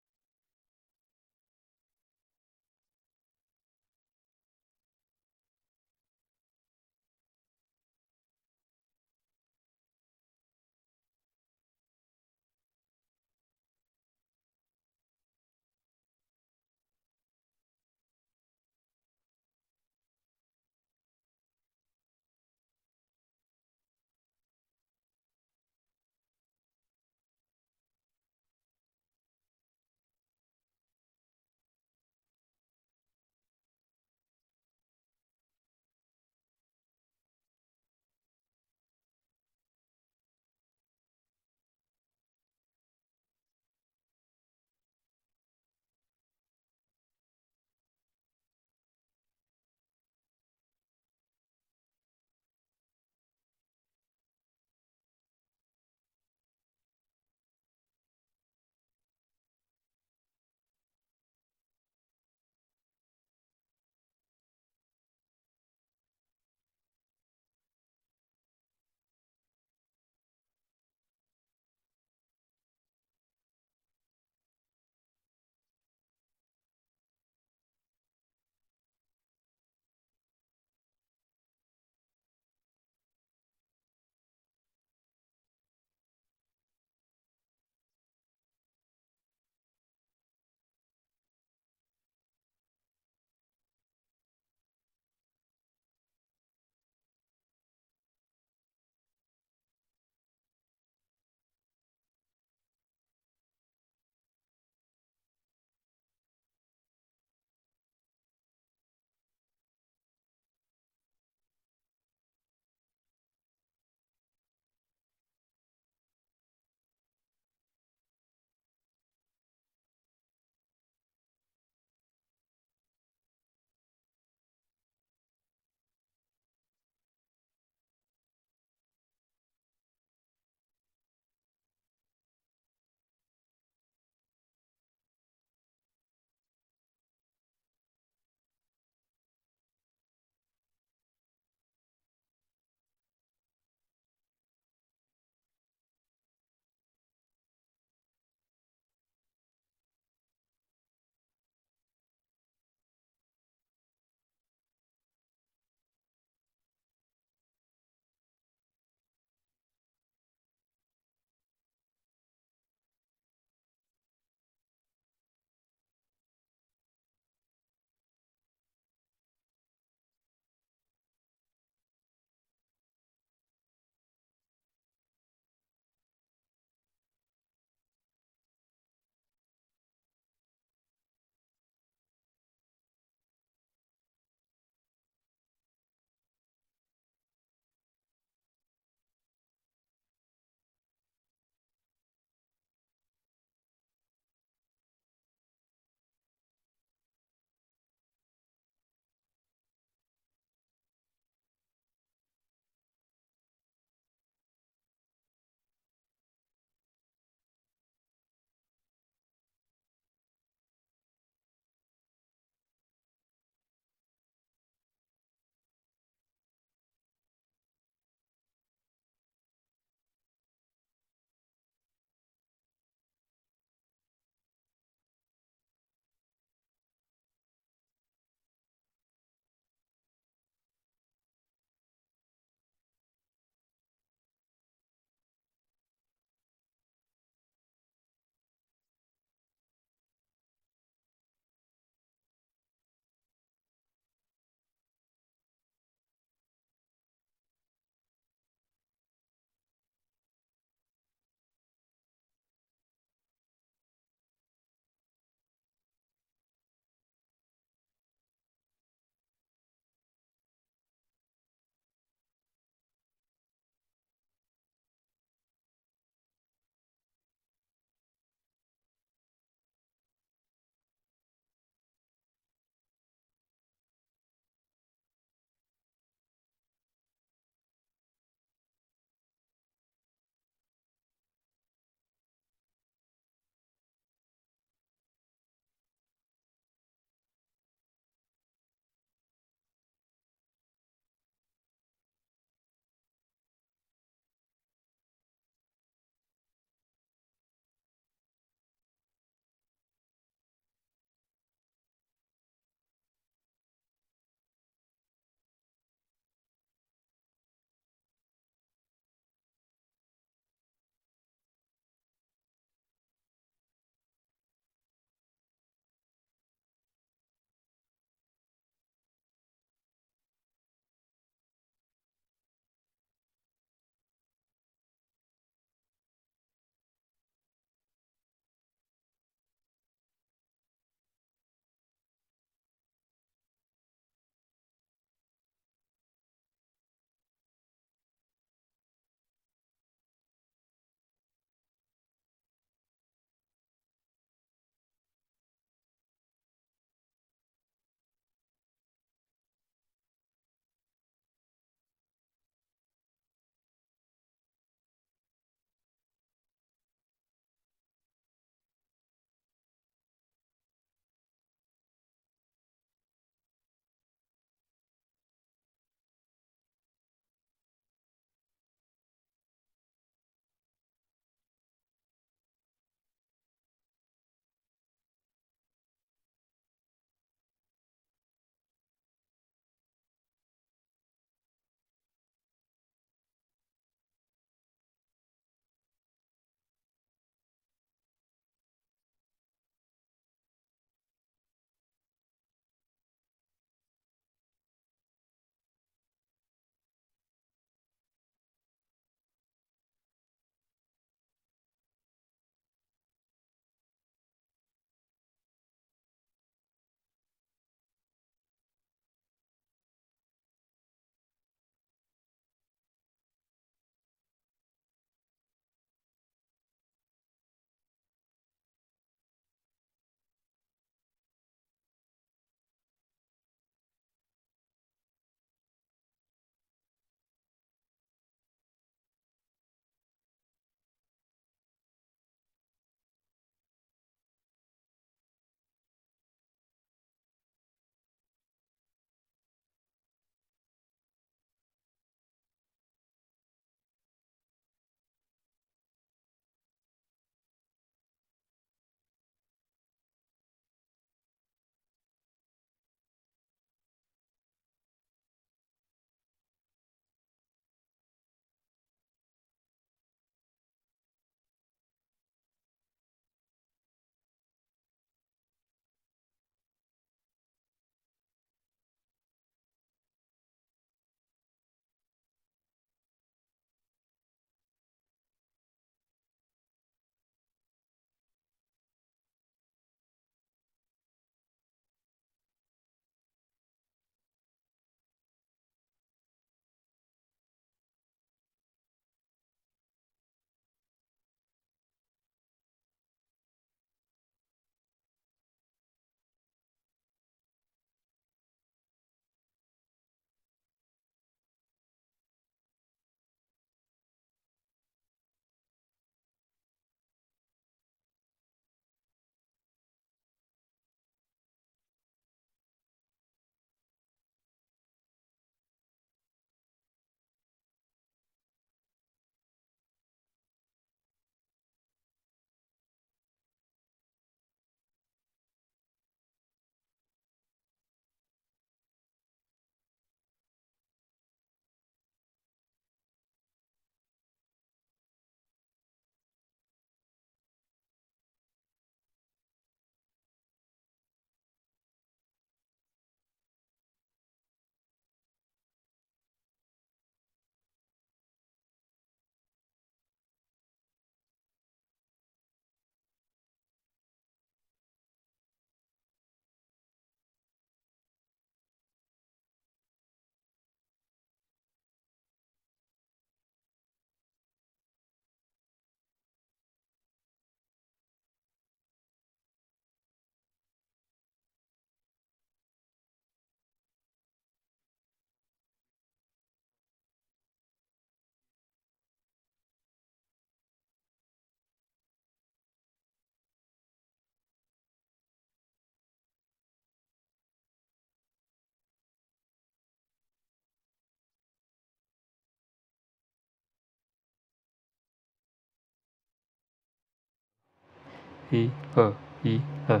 一二一二。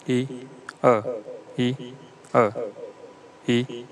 一二一二一。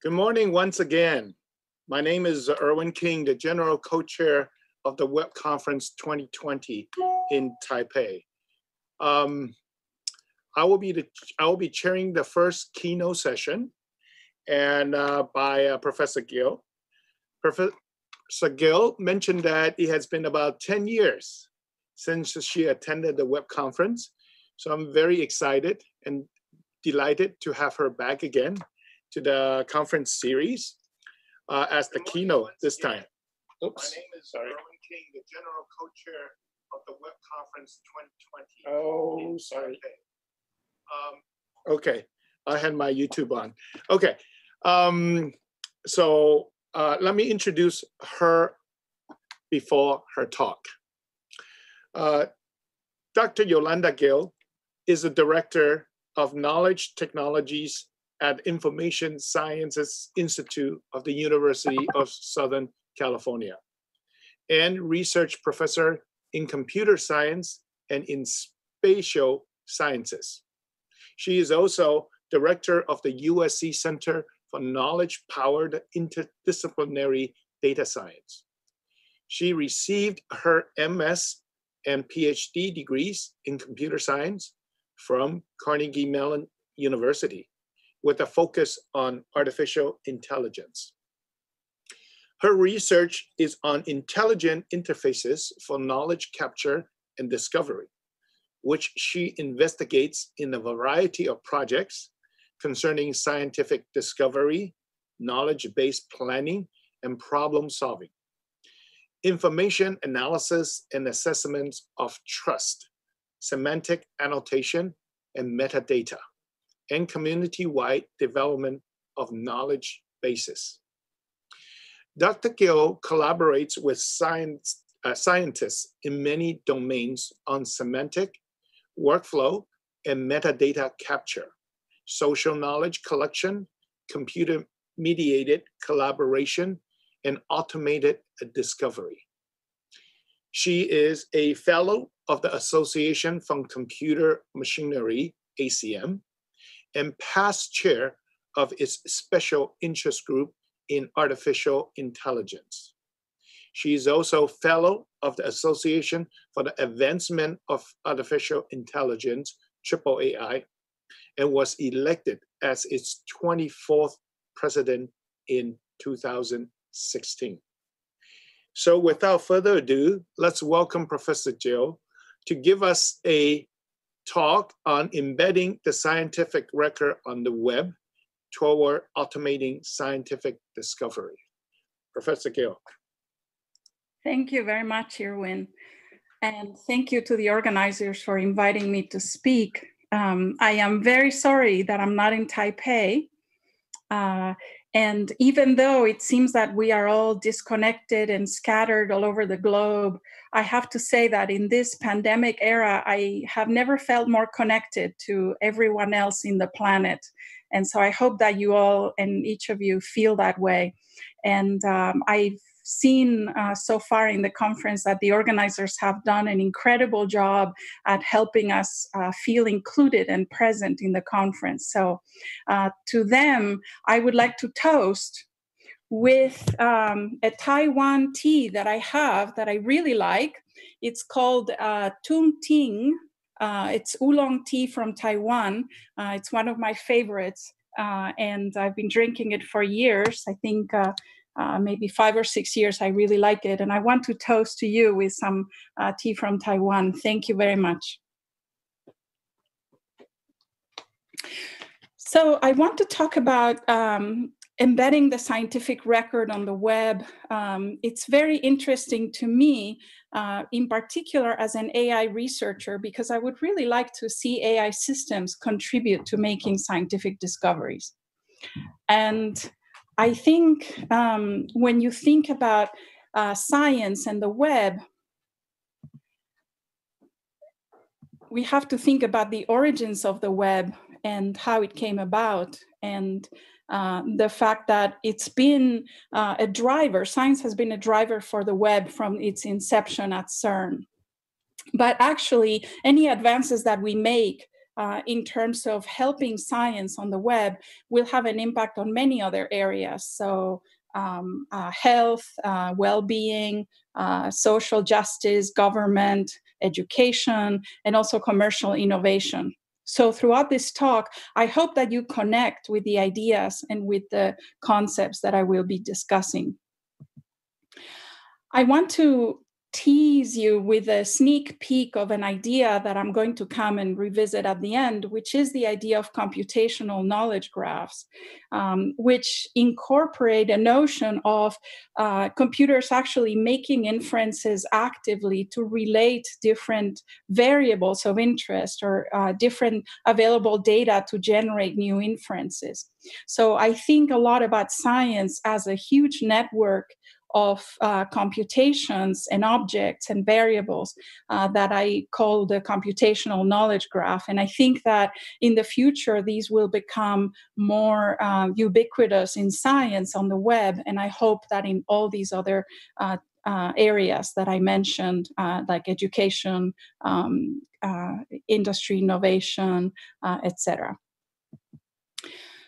Good morning once again. My name is Erwin King, the General Co-Chair of the Web Conference 2020 in Taipei. I will be chairing the first keynote session, and by Professor Gill. Professor Gill mentioned that it has been about 10 years since she attended the web conference. So I'm very excited and delighted to have her back again to the conference series as the keynote this time. Oops. My name is Erwin King, the General Co-Chair of the Web Conference 2020. Oh, sorry. Okay, I had my YouTube on. Okay, so let me introduce her before her talk. Dr. Yolanda Gill is the Director of Knowledge Technologies at Information Sciences Institute of the University of Southern California, and Research Professor in Computer Science and in Spatial Sciences. She is also Director of the USC Center for Knowledge-Powered Interdisciplinary Data Science. She received her MS and PhD degrees in computer science from Carnegie Mellon University, with a focus on artificial intelligence. Her research is on intelligent interfaces for knowledge capture and discovery, which she investigates in a variety of projects concerning scientific discovery, knowledge-based planning, and problem solving, information analysis and assessments of trust, semantic annotation and metadata, and community-wide development of knowledge bases. Dr. Gill collaborates with scientists in many domains on semantic, workflow, and metadata capture, social knowledge collection, computer-mediated collaboration, and automated discovery. She is a fellow of the Association for Computer Machinery, ACM, and past chair of its special interest group in artificial intelligence. She is also fellow of the Association for the Advancement of Artificial Intelligence, AAAI, and was elected as its 24th president in 2016. So without further ado, let's welcome Professor Gill to give us a talk on embedding the scientific record on the web toward automating scientific discovery. Professor Gill. Thank you very much, Erwin. And thank you to the organizers for inviting me to speak. I am very sorry that I'm not in Taipei. And even though it seems that we are all disconnected and scattered all over the globe, I have to say that in this pandemic era, I have never felt more connected to everyone else in the planet. And so I hope that you all and each of you feel that way. And I've seen so far in the conference that the organizers have done an incredible job at helping us feel included and present in the conference. So to them, I would like to toast with a Taiwan tea that I have that I really like. It's called Tung Ting. It's oolong tea from Taiwan. It's one of my favorites. And I've been drinking it for years. I think maybe 5 or 6 years. I really like it. And I want to toast to you with some tea from Taiwan. Thank you very much. So I want to talk about embedding the scientific record on the web. It's very interesting to me, in particular as an AI researcher, because I would really like to see AI systems contribute to making scientific discoveries. And I think when you think about science and the web, we have to think about the origins of the web and how it came about, and the fact that it's been a driver, science has been a driver for the web from its inception at CERN. But actually, any advances that we make in terms of helping science on the web will have an impact on many other areas. So health, well-being, social justice, government, education, and also commercial innovation. So throughout this talk, I hope that you connect with the ideas and with the concepts that I will be discussing. I want to tease you with a sneak peek of an idea that I'm going to come and revisit at the end, which is the idea of computational knowledge graphs, which incorporate a notion of computers actually making inferences actively to relate different variables of interest or different available data to generate new inferences. So I think a lot about science as a huge network of computations and objects and variables that I call the computational knowledge graph. And I think that in the future, these will become more ubiquitous in science on the web. And I hope that in all these other areas that I mentioned, like education, industry innovation, etc.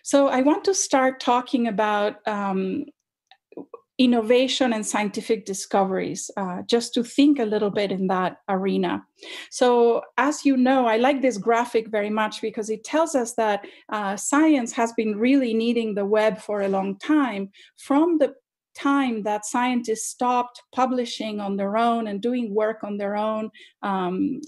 So I want to start talking about innovation and scientific discoveries, just to think a little bit in that arena. So as you know, I like this graphic very much because it tells us that science has been really needing the web for a long time, from the time that scientists stopped publishing on their own and doing work on their own,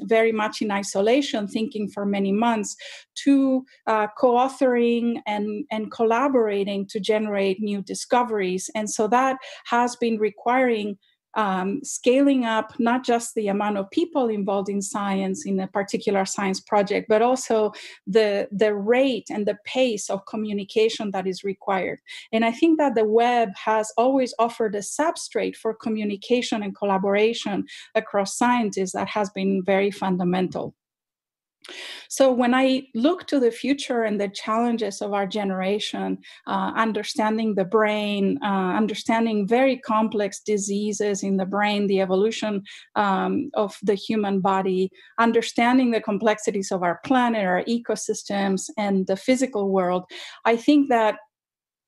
very much in isolation, thinking for many months, to co-authoring and collaborating to generate new discoveries. And so that has been requiring scaling up not just the amount of people involved in science in a particular science project, but also the rate and the pace of communication that is required. And I think that the web has always offered a substrate for communication and collaboration across scientists that has been very fundamental. So when I look to the future and the challenges of our generation, understanding the brain, understanding very complex diseases in the brain, the evolution of the human body, understanding the complexities of our planet, our ecosystems, and the physical world, I think that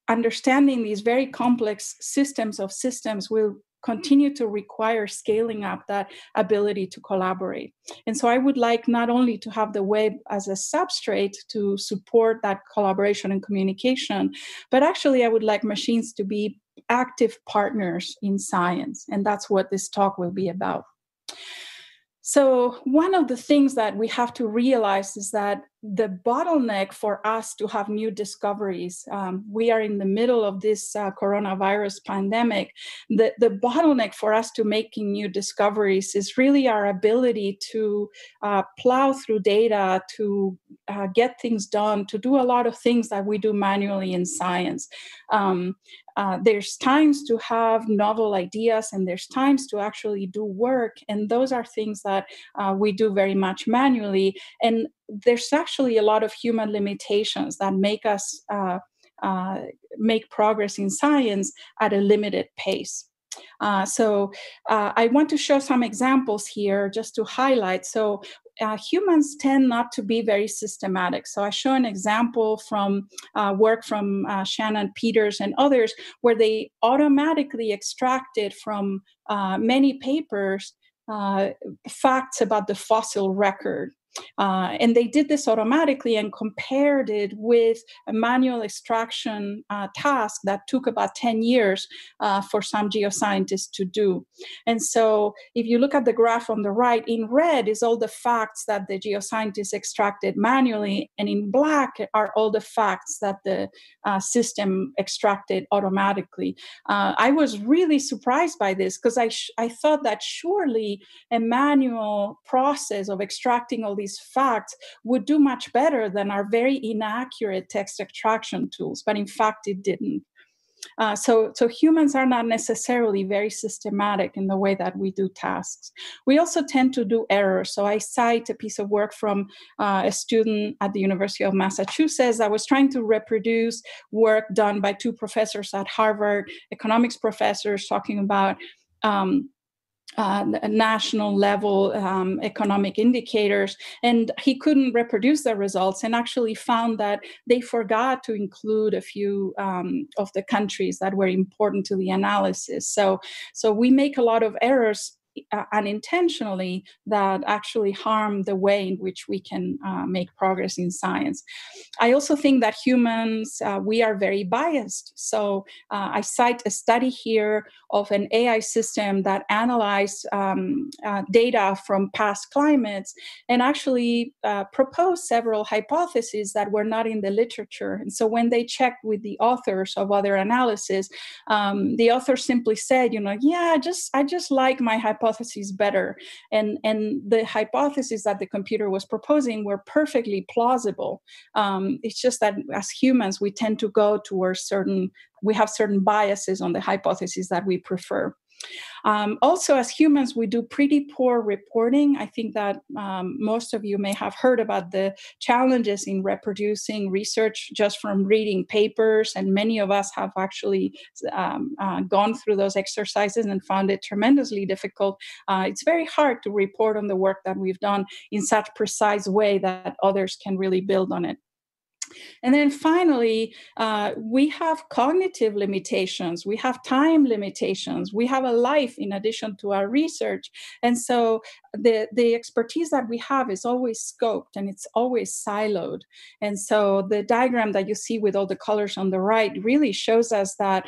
understanding these very complex systems of systems will continue to require scaling up that ability to collaborate. And so I would like not only to have the web as a substrate to support that collaboration and communication, but actually I would like machines to be active partners in science. And that's what this talk will be about. So one of the things that we have to realize is that the bottleneck for us to have new discoveries, we are in the middle of this coronavirus pandemic, the bottleneck for us to making new discoveries is really our ability to plow through data, to get things done, to do a lot of things that we do manually in science. There's times to have novel ideas and there's times to actually do work. And those are things that we do very much manually. And there's actually a lot of human limitations that make us make progress in science at a limited pace. So I want to show some examples here just to highlight. So humans tend not to be very systematic. So I show an example from work from Shannon Peters and others, where they automatically extracted from many papers facts about the fossil record. And they did this automatically and compared it with a manual extraction task that took about 10 years for some geoscientists to do. And so if you look at the graph on the right, in red is all the facts that the geoscientists extracted manually, and in black are all the facts that the system extracted automatically. I was really surprised by this because I thought that surely a manual process of extracting all these facts would do much better than our very inaccurate text extraction tools, but in fact it didn't. So humans are not necessarily very systematic in the way that we do tasks. We also tend to do errors. So I cite a piece of work from a student at the University of Massachusetts. I was trying to reproduce work done by two professors at Harvard, economics professors, talking about national level economic indicators, and he couldn't reproduce the results, and actually found that they forgot to include a few of the countries that were important to the analysis. So we make a lot of errors unintentionally that actually harm the way in which we can make progress in science. I also think that humans, we are very biased. So I cite a study here of an AI system that analyzed data from past climates and actually proposed several hypotheses that were not in the literature. And so when they checked with the authors of other analysis, the authors simply said, yeah, I just like my hypotheses better. And the hypotheses that the computer was proposing were perfectly plausible. It's just that as humans, we tend to go towards we have certain biases on the hypotheses that we prefer. Also, as humans, we do pretty poor reporting. I think that most of you may have heard about the challenges in reproducing research just from reading papers, and many of us have actually gone through those exercises and found it tremendously difficult. It's very hard to report on the work that we've done in such precise way that others can really build on it. And then finally, we have cognitive limitations, we have time limitations, we have a life in addition to our research. And so the expertise that we have is always scoped and it's always siloed. And so the diagram that you see with all the colors on the right really shows us that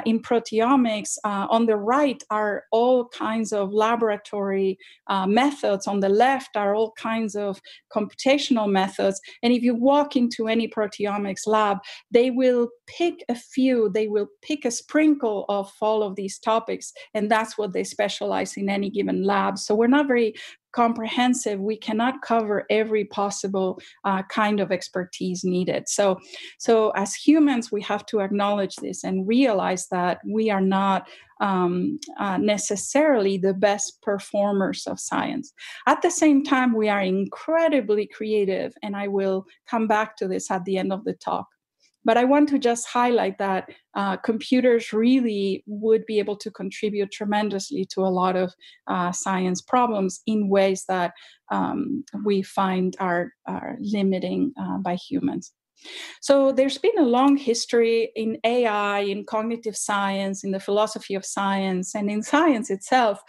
in proteomics, on the right are all kinds of laboratory methods. On the left are all kinds of computational methods. And if you walk into any proteomics lab, they will pick a few, they will pick a sprinkle of all of these topics. And that's what they specialize in any given lab. So we're not very comprehensive. We cannot cover every possible kind of expertise needed. So as humans, we have to acknowledge this and realize that we are not necessarily the best performers of science. At the same time, we are incredibly creative, and I will come back to this at the end of the talk. But I want to just highlight that computers really would be able to contribute tremendously to a lot of science problems in ways that we find are limiting by humans. So there's been a long history in AI, in cognitive science, in the philosophy of science, and in science itself,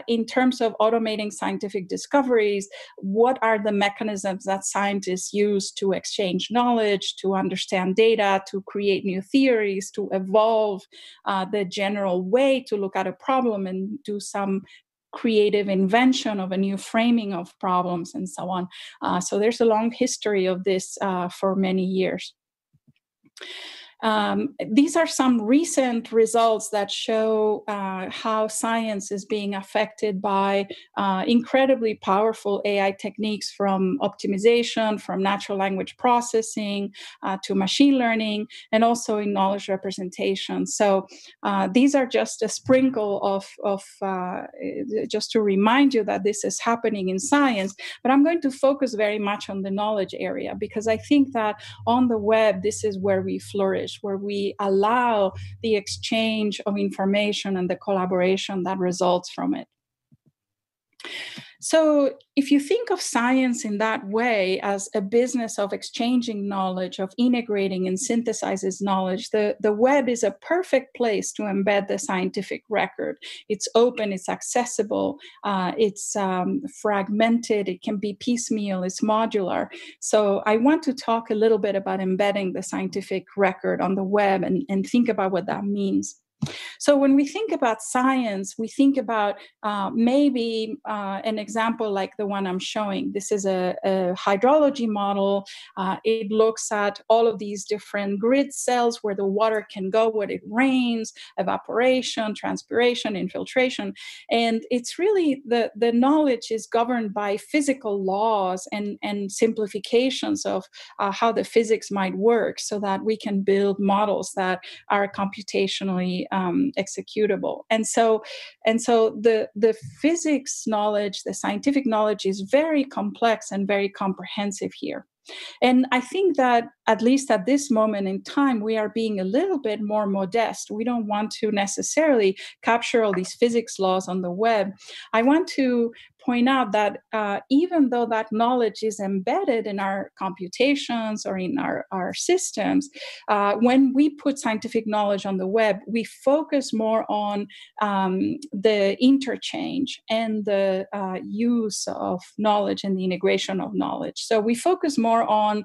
in terms of automating scientific discoveries. What are the mechanisms that scientists use to exchange knowledge, to understand data, to create new theories, to evolve the general way to look at a problem and do some creative invention of a new framing of problems and so on. So there's a long history of this for many years. These are some recent results that show how science is being affected by incredibly powerful AI techniques, from optimization, from natural language processing to machine learning, and also in knowledge representation. So these are just a sprinkle of just to remind you that this is happening in science, but I'm going to focus very much on the knowledge area, because I think that on the web, this is where we flourish, where we allow the exchange of information and the collaboration that results from it. So if you think of science in that way, as a business of exchanging knowledge, of integrating and synthesizes knowledge, the web is a perfect place to embed the scientific record. It's open, it's accessible, it's fragmented, it can be piecemeal, it's modular. So I want to talk a little bit about embedding the scientific record on the web and think about what that means. So when we think about science, we think about maybe an example like the one I'm showing. This is a hydrology model. It looks at all of these different grid cells where the water can go when it rains, evaporation, transpiration, infiltration. And it's really the knowledge is governed by physical laws and simplifications of how the physics might work, so that we can build models that are computationally executable. And so the physics knowledge, the scientific knowledge, is very complex and very comprehensive here. And I think that at least at this moment in time, we are being a little bit more modest. We don't want to necessarily capture all these physics laws on the web. I want to point out that even though that knowledge is embedded in our computations or in our systems, when we put scientific knowledge on the web, we focus more on the interchange and the use of knowledge and the integration of knowledge. So we focus more on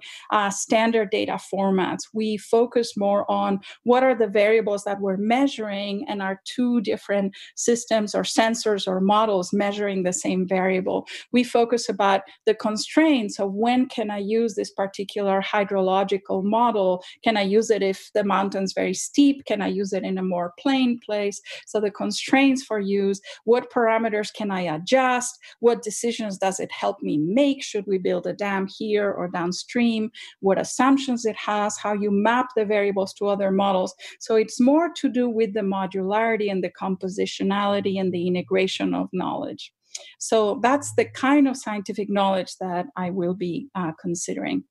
standard data formats. We focus more on what are the variables that we're measuring, and are two different systems or sensors or models measuring the same variable. We focus about the constraints of when can I use this particular hydrological model? Can I use it if the mountain's very steep? Can I use it in a more plain place? So the constraints for use, what parameters can I adjust? What decisions does it help me make? Should we build a dam here or downstream? What assumptions it has, how you map the variables to other models. So it's more to do with the modularity and the compositionality and the integration of knowledge. So that's the kind of scientific knowledge that I will be considering.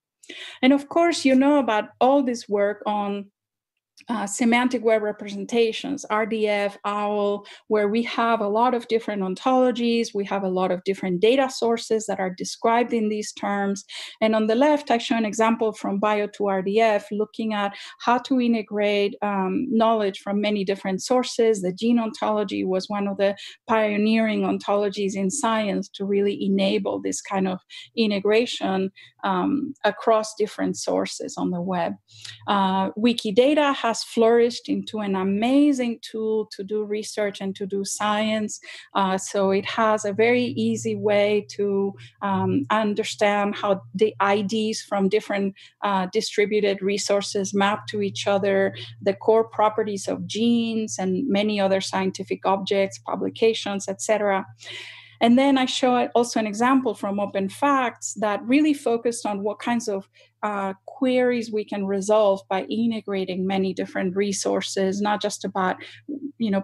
And of course, you know about all this work on semantic web representations, RDF, OWL, where we have a lot of different ontologies, we have a lot of different data sources that are described in these terms. And on the left, I show an example from Bio to RDF, looking at how to integrate knowledge from many different sources. The gene ontology was one of the pioneering ontologies in science to really enable this kind of integration across different sources on the web. Wikidata has flourished into an amazing tool to do research and to do science. So it has a very easy way to understand how the IDs from different distributed resources map to each other, the core properties of genes and many other scientific objects, publications, etc. And then I show also an example from Open Facts that really focused on what kinds of queries we can resolve by integrating many different resources, not just about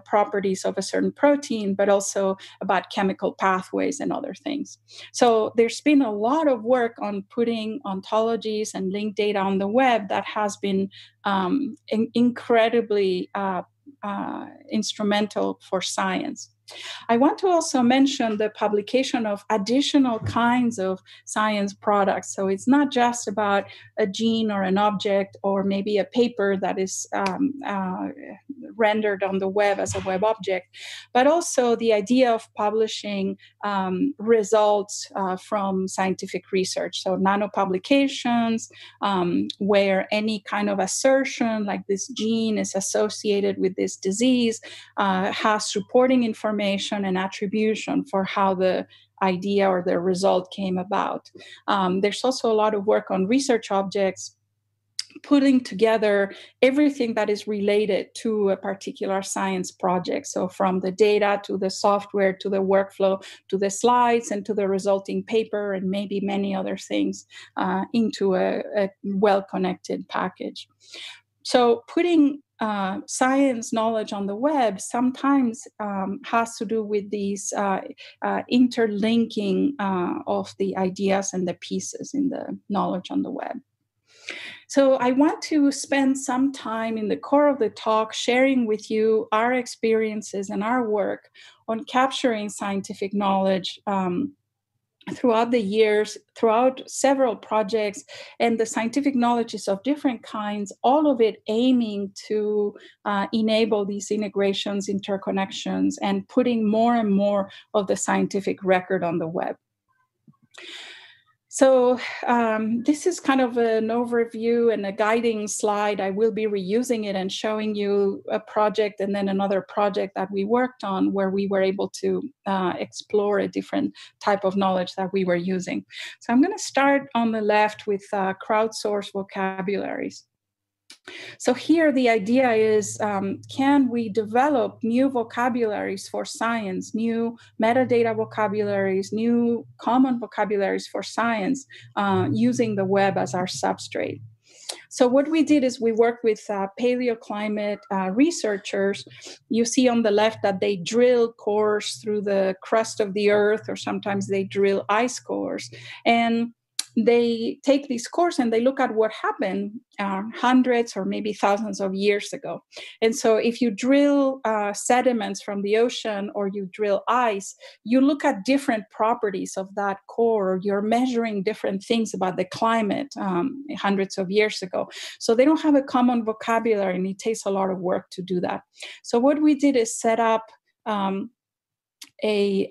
properties of a certain protein, but also about chemical pathways and other things. So there's been a lot of work on putting ontologies and linked data on the web that has been incredibly instrumental for science. I want to also mention the publication of additional kinds of science products. So it's not just about a gene or an object or maybe a paper that is rendered on the web as a web object, but also the idea of publishing results from scientific research. So nanopublications, where any kind of assertion like this gene is associated with this disease has supporting information and attribution for how the idea or the result came about. There's also a lot of work on research objects, putting together everything that is related to a particular science project. So from the data to the software to the workflow to the slides and to the resulting paper and maybe many other things into a well-connected package. So putting science knowledge on the web sometimes has to do with these interlinking of the ideas and the pieces in the knowledge on the web. So I want to spend some time in the core of the talk sharing with you our experiences and our work on capturing scientific knowledge throughout the years, throughout several projects, and the scientific knowledge is of different kinds, all of it aiming to enable these integrations, interconnections, and putting more and more of the scientific record on the web. So this is kind of an overview and a guiding slide. I will be reusing it and showing you a project and then another project that we worked on where we were able to explore a different type of knowledge that we were using. So I'm going to start on the left with crowdsourced vocabularies. So here the idea is, can we develop new vocabularies for science, new metadata vocabularies, new common vocabularies for science using the web as our substrate? So what we did is we worked with paleoclimate researchers. You see on the left that they drill cores through the crust of the earth, or sometimes they drill ice cores. And they take this course and they look at what happened hundreds or maybe thousands of years ago. And so if you drill sediments from the ocean or you drill ice, you look at different properties of that core. You're measuring different things about the climate hundreds of years ago. So they don't have a common vocabulary, and it takes a lot of work to do that. So what we did is set up a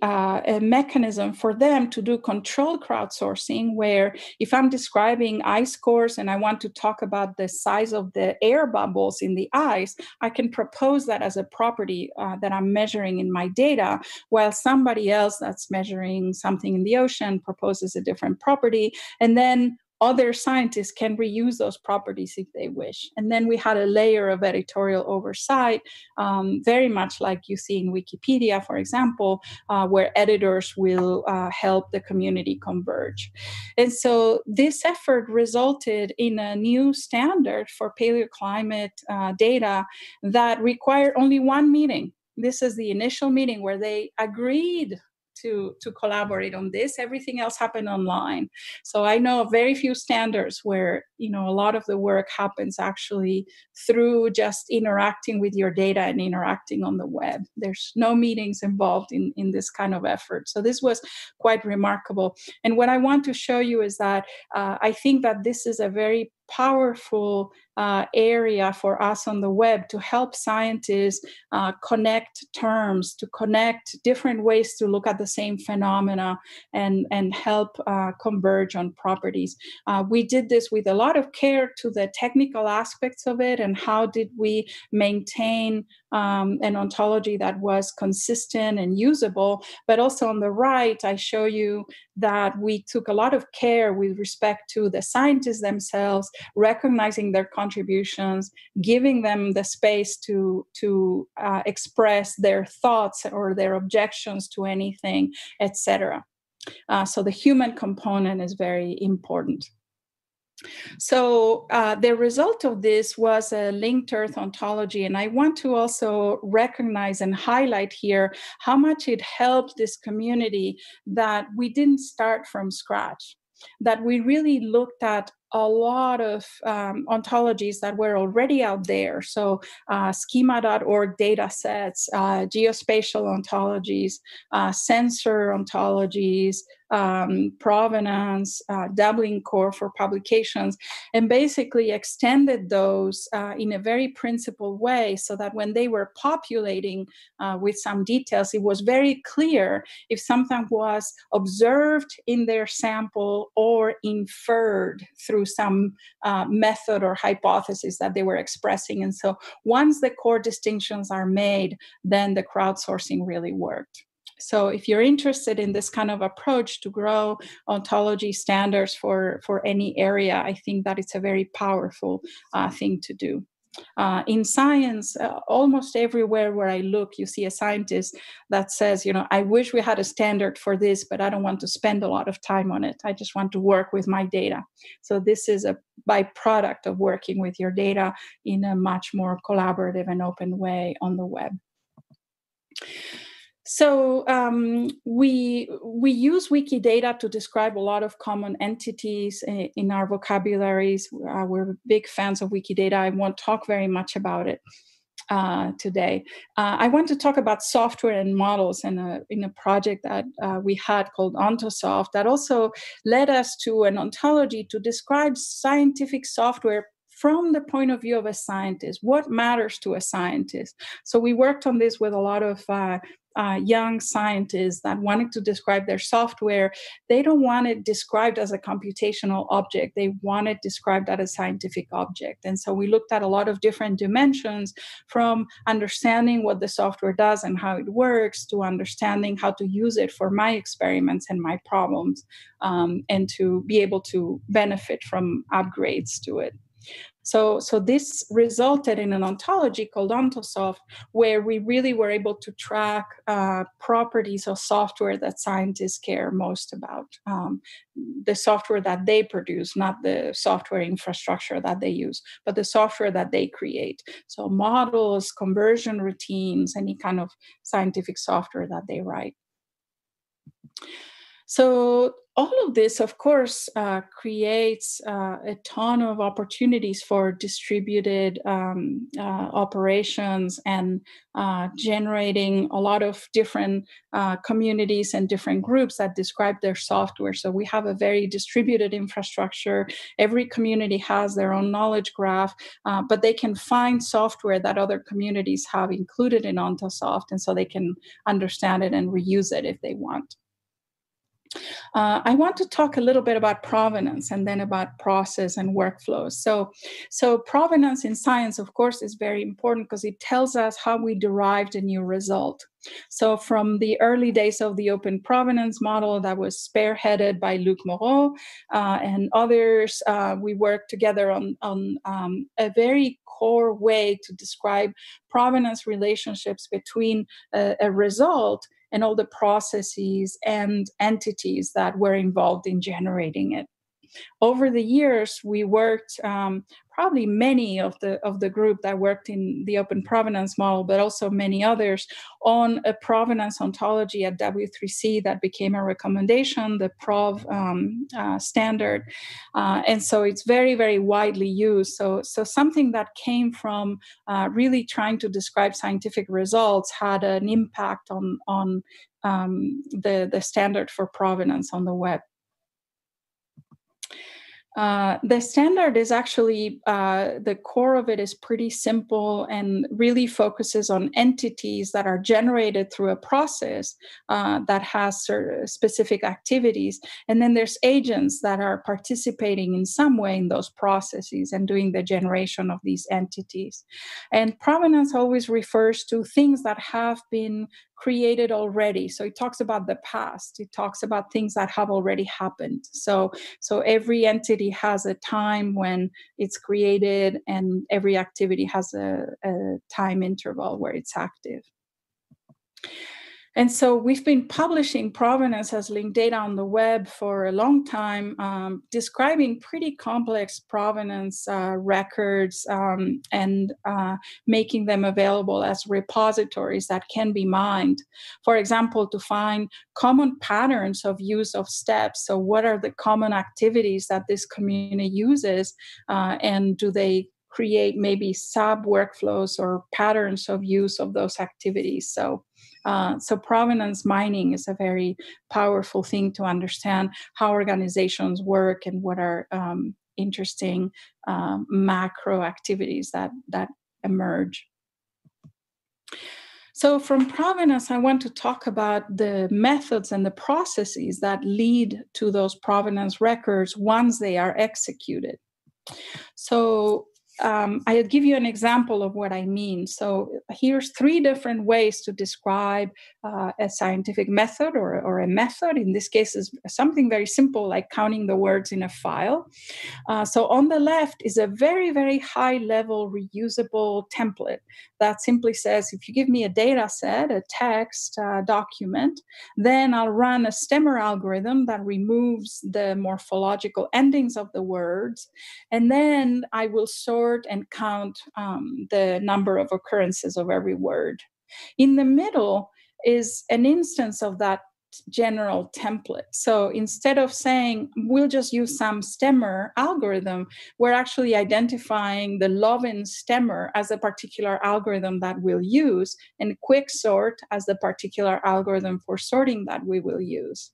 mechanism for them to do controlled crowdsourcing, where if I'm describing ice cores and I want to talk about the size of the air bubbles in the ice, I can propose that as a property that I'm measuring in my data, while somebody else that's measuring something in the ocean proposes a different property. And then other scientists can reuse those properties if they wish. And then we had a layer of editorial oversight, very much like you see in Wikipedia, for example, where editors will help the community converge. And so this effort resulted in a new standard for paleoclimate data that required only one meeting. This is the initial meeting where they agreed to collaborate on this. Everything else happened online. So I know of very few standards where, you know, a lot of the work happens actually through just interacting with your data and interacting on the web. There's no meetings involved in this kind of effort. So this was quite remarkable. And what I want to show you is that I think that this is a very powerful area for us on the web to help scientists connect terms, to connect different ways to look at the same phenomena and help converge on properties. We did this with a lot of care to the technical aspects of it, and how did we maintain an ontology that was consistent and usable. But also on the right, I show you that we took a lot of care with respect to the scientists themselves, recognizing their contributions, giving them the space to express their thoughts or their objections to anything, etc. So the human component is very important. So the result of this was a linked Earth ontology. And I want to also recognize and highlight here how much it helped this community that we didn't start from scratch, that we really looked at a lot of ontologies that were already out there. So schema.org data sets, geospatial ontologies, sensor ontologies, provenance, Dublin Core for publications, and basically extended those in a very principled way, so that when they were populating with some details, it was very clear if something was observed in their sample or inferred through some method or hypothesis that they were expressing. And so once the core distinctions are made, then the crowdsourcing really worked. So if you're interested in this kind of approach to grow ontology standards for any area, I think that it's a very powerful thing to do. In science, almost everywhere where I look, you see a scientist that says, you know, I wish we had a standard for this, but I don't want to spend a lot of time on it. I just want to work with my data. So this is a byproduct of working with your data in a much more collaborative and open way on the web. So we use Wikidata to describe a lot of common entities in our vocabularies. We're big fans of Wikidata. I won't talk very much about it today. I want to talk about software and models in a project that we had called Ontosoft that also led us to an ontology to describe scientific software from the point of view of a scientist. What matters to a scientist? So we worked on this with a lot of young scientists that wanted to describe their software. They don't want it described as a computational object. They want it described as a scientific object. And so we looked at a lot of different dimensions, from understanding what the software does and how it works, to understanding how to use it for my experiments and my problems, and to be able to benefit from upgrades to it. So this resulted in an ontology called Ontosoft, where we really were able to track properties of software that scientists care most about, the software that they produce, not the software infrastructure that they use, but the software that they create. So models, conversion routines, any kind of scientific software that they write. So all of this, of course, creates a ton of opportunities for distributed operations and generating a lot of different communities and different groups that describe their software. So we have a very distributed infrastructure. Every community has their own knowledge graph, but they can find software that other communities have included in OntoSoft, and so they can understand it and reuse it if they want. I want to talk a little bit about provenance and then about process and workflows. So provenance in science, of course, is very important because it tells us how we derived a new result. So from the early days of the open provenance model that was spearheaded by Luc Moreau and others, we worked together on a very core way to describe provenance relationships between a result and all the processes and entities that were involved in generating it. Over the years, we worked, probably many of the group that worked in the open provenance model, but also many others, on a provenance ontology at W3C that became a recommendation, the PROV standard. And so it's very, very widely used. So something that came from really trying to describe scientific results had an impact on the standard for provenance on the web. The standard is actually, the core of it is pretty simple and really focuses on entities that are generated through a process that has specific activities. And then there's agents that are participating in some way in those processes and doing the generation of these entities. And provenance always refers to things that have been created already. So it talks about the past. It talks about things that have already happened. So every entity has a time when it's created, and every activity has a time interval where it's active. And so we've been publishing provenance as linked data on the web for a long time, describing pretty complex provenance records and making them available as repositories that can be mined. For example, to find common patterns of use of steps. So what are the common activities that this community uses, and do they create maybe sub-workflows or patterns of use of those activities? So provenance mining is a very powerful thing to understand how organizations work and what are interesting macro activities that emerge. So from provenance, I want to talk about the methods and the processes that lead to those provenance records once they are executed. So I'll give you an example of what I mean. So here's 3 different ways to describe a scientific method or a method. In this case, is something very simple like counting the words in a file. So on the left is a very, very high-level reusable template that simply says, if you give me a data set, a text document, then I'll run a stemmer algorithm that removes the morphological endings of the words, and then I will sort and count the number of occurrences of every word. In the middle is an instance of that general template. So instead of saying, we'll just use some stemmer algorithm, we're actually identifying the Lovin stemmer as a particular algorithm that we'll use, and quicksort as the particular algorithm for sorting that we will use.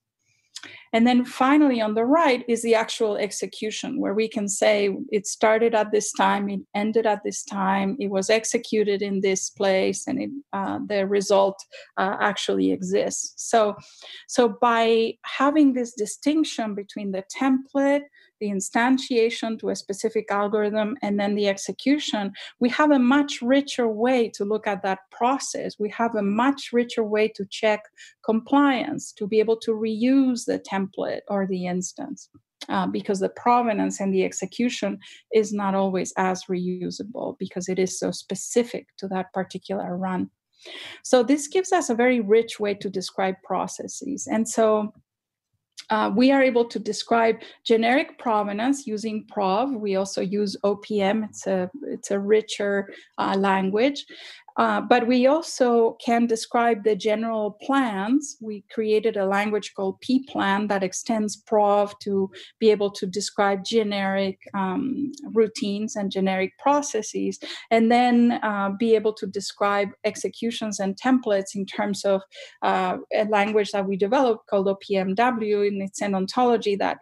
And then finally, on the right is the actual execution, where we can say it started at this time, it ended at this time, it was executed in this place, and the result actually exists. So by having this distinction between the template, the instantiation to a specific algorithm, and then the execution, we have a much richer way to look at that process. We have a much richer way to check compliance, to be able to reuse the template or the instance, because the provenance and the execution is not always as reusable because it is so specific to that particular run. So this gives us a very rich way to describe processes. And so we are able to describe generic provenance using PROV. We also use OPM. It's a richer language. But we also can describe the general plans. We created a language called P-Plan that extends prov to be able to describe generic routines and generic processes, and then be able to describe executions and templates in terms of a language that we developed called OPMW, and it's an ontology that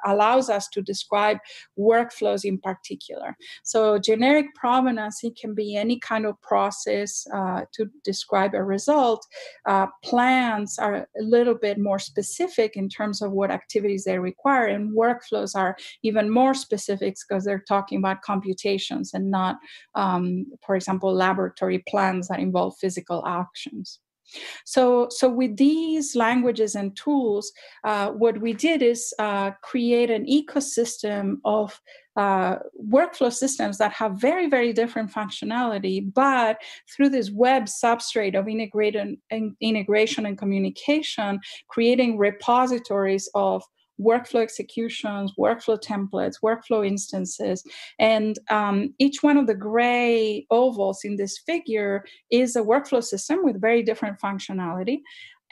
allows us to describe workflows in particular. So generic provenance, it can be any kind of process to describe a result. Plans are a little bit more specific in terms of what activities they require, and workflows are even more specific because they're talking about computations and not, for example, laboratory plans that involve physical actions. So with these languages and tools, what we did is create an ecosystem of workflow systems that have very, very different functionality, but through this web substrate of integration and communication, creating repositories of workflow executions, workflow templates, workflow instances. And each one of the gray ovals in this figure is a workflow system with very different functionality.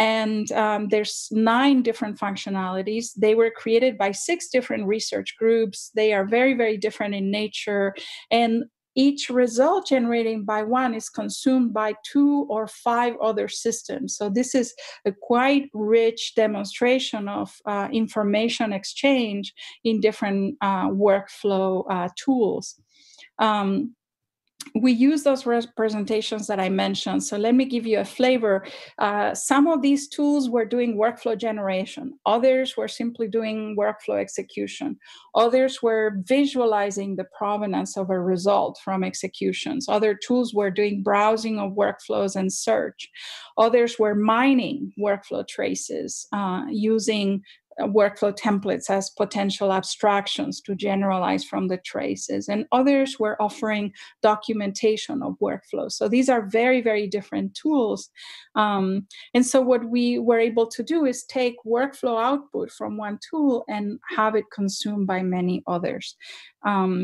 And there's 9 different functionalities. They were created by 6 different research groups. They are very, very different in nature. And each result generated by one is consumed by 2 or 5 other systems. So this is a quite rich demonstration of information exchange in different workflow tools. We use those representations that I mentioned. So let me give you a flavor. Some of these tools were doing workflow generation. Others were simply doing workflow execution. Others were visualizing the provenance of a result from executions. Other tools were doing browsing of workflows and search. Others were mining workflow traces using workflow templates as potential abstractions to generalize from the traces, and others were offering documentation of workflows. So these are very, very different tools. And so what we were able to do is take workflow output from one tool and have it consumed by many others.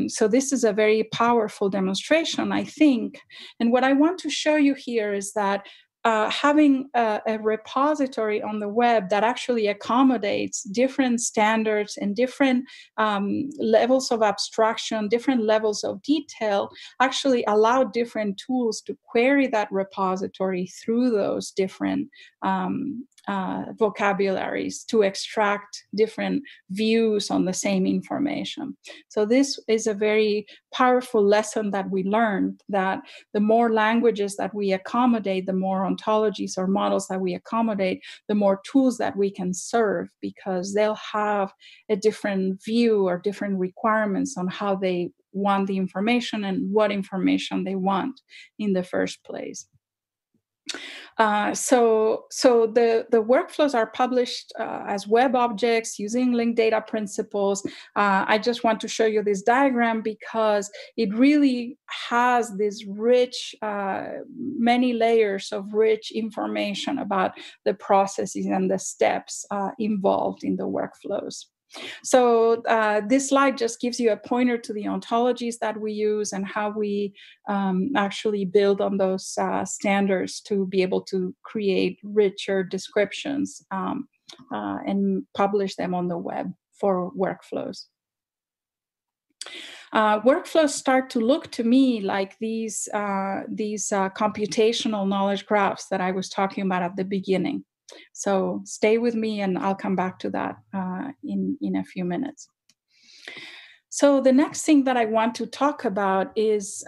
So this is a very powerful demonstration, I think. And what I want to show you here is that having a repository on the web that actually accommodates different standards and different levels of abstraction, different levels of detail, actually allow different tools to query that repository through those different vocabularies to extract different views on the same information. So this is a very powerful lesson that we learned, that the more languages that we accommodate, the more ontologies or models that we accommodate, the more tools that we can serve, because they'll have a different view or different requirements on how they want the information and what information they want in the first place. So the workflows are published as web objects using linked data principles. I just want to show you this diagram because it really has this rich, many layers of rich information about the processes and the steps involved in the workflows. So this slide just gives you a pointer to the ontologies that we use and how we actually build on those standards to be able to create richer descriptions and publish them on the web for workflows. Workflows start to look to me like these computational knowledge graphs that I was talking about at the beginning. So stay with me and I'll come back to that in a few minutes. So the next thing that I want to talk about is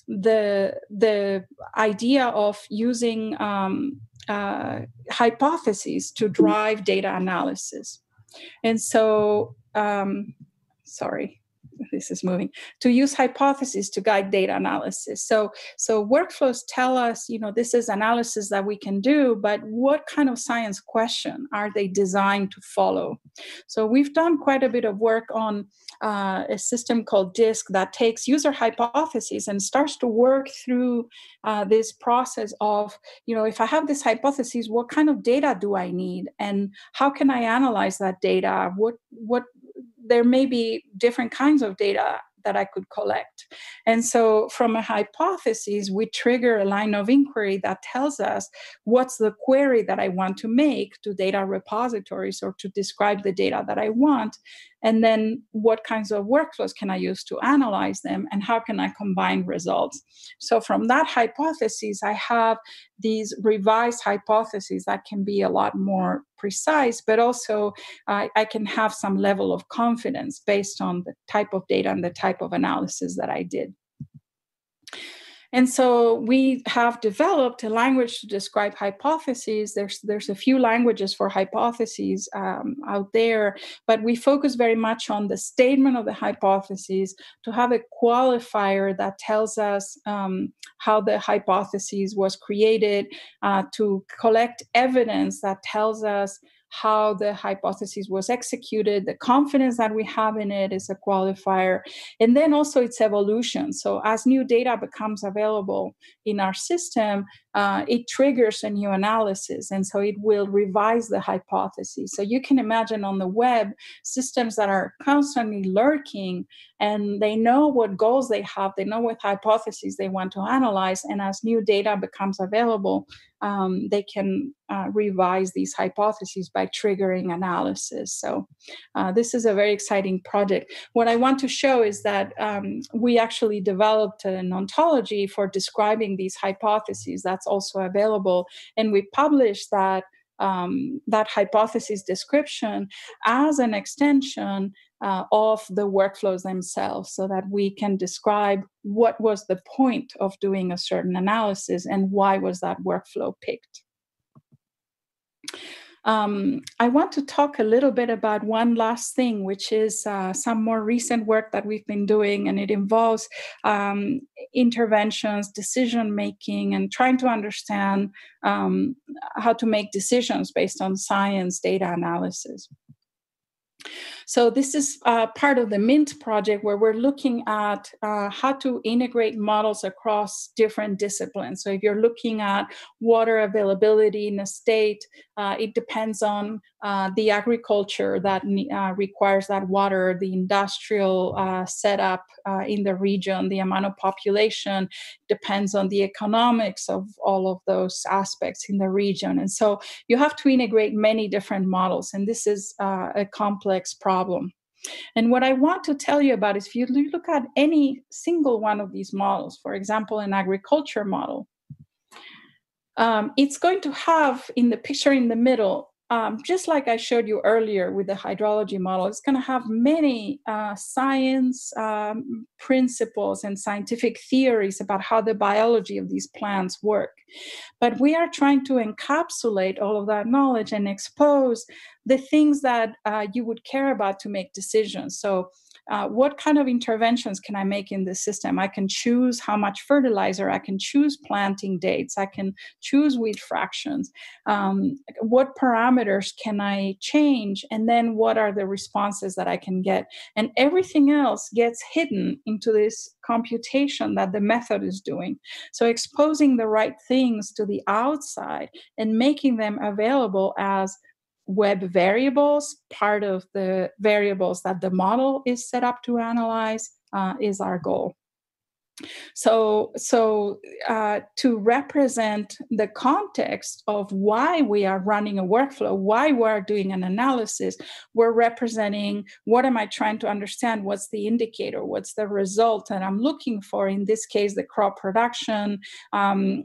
the idea of using hypotheses to drive data analysis. And so, sorry. This is moving, to use hypotheses to guide data analysis. So workflows tell us, this is analysis that we can do, but what kind of science question are they designed to follow? So we've done quite a bit of work on a system called DISC that takes user hypotheses and starts to work through this process of, if I have this hypothesis, what kind of data do I need? And how can I analyze that data? There may be different kinds of data that I could collect. And so from a hypothesis, we trigger a line of inquiry that tells us what's the query that I want to make to data repositories or to describe the data that I want, and then what kinds of workflows can I use to analyze them, and how can I combine results. So from that hypothesis, I have these revised hypotheses that can be a lot more precise, but also I can have some level of confidence based on the type of data and the type of analysis that I did. And so we have developed a language to describe hypotheses. There's a few languages for hypotheses out there, but we focus very much on the statement of the hypotheses, to have a qualifier that tells us how the hypothesis was created, to collect evidence that tells us how the hypothesis was executed. The confidence that we have in it is a qualifier. And then also its evolution. So as new data becomes available in our system, it triggers a new analysis. And so it will revise the hypothesis. So you can imagine on the web, systems that are constantly lurking, and they know what goals they have, they know what hypotheses they want to analyze. And as new data becomes available, they can revise these hypotheses by triggering analysis. So this is a very exciting project. What I want to show is that we actually developed an ontology for describing these hypotheses that's also available. And we published that hypothesis description as an extension of the workflows themselves, so that we can describe what was the point of doing a certain analysis and why was that workflow picked. I want to talk a little bit about one last thing, which is some more recent work that we've been doing, and it involves interventions, decision-making, and trying to understand how to make decisions based on science data analysis. So this is part of the MINT project, where we're looking at how to integrate models across different disciplines. So if you're looking at water availability in a state, it depends on the agriculture that requires that water, the industrial setup in the region, the amount of population, depends on the economics of all of those aspects in the region. And so you have to integrate many different models, and this is a complex problem. And what I want to tell you about is, if you look at any single one of these models, for example, an agriculture model, it's going to have, in the picture in the middle, just like I showed you earlier with the hydrology model, it's going to have many science principles and scientific theories about how the biology of these plants work. But we are trying to encapsulate all of that knowledge and expose the things that you would care about to make decisions. So what kind of interventions can I make in the system? I can choose how much fertilizer, I can choose planting dates, I can choose weed fractions. What parameters can I change? And then what are the responses that I can get? And everything else gets hidden into this computation that the method is doing. So exposing the right things to the outside and making them available as web variables, part of the variables that the model is set up to analyze, is our goal. So to represent the context of why we are running a workflow, why we're doing an analysis, we're representing what am I trying to understand, what's the indicator, what's the result that I'm looking for, in this case, the crop production,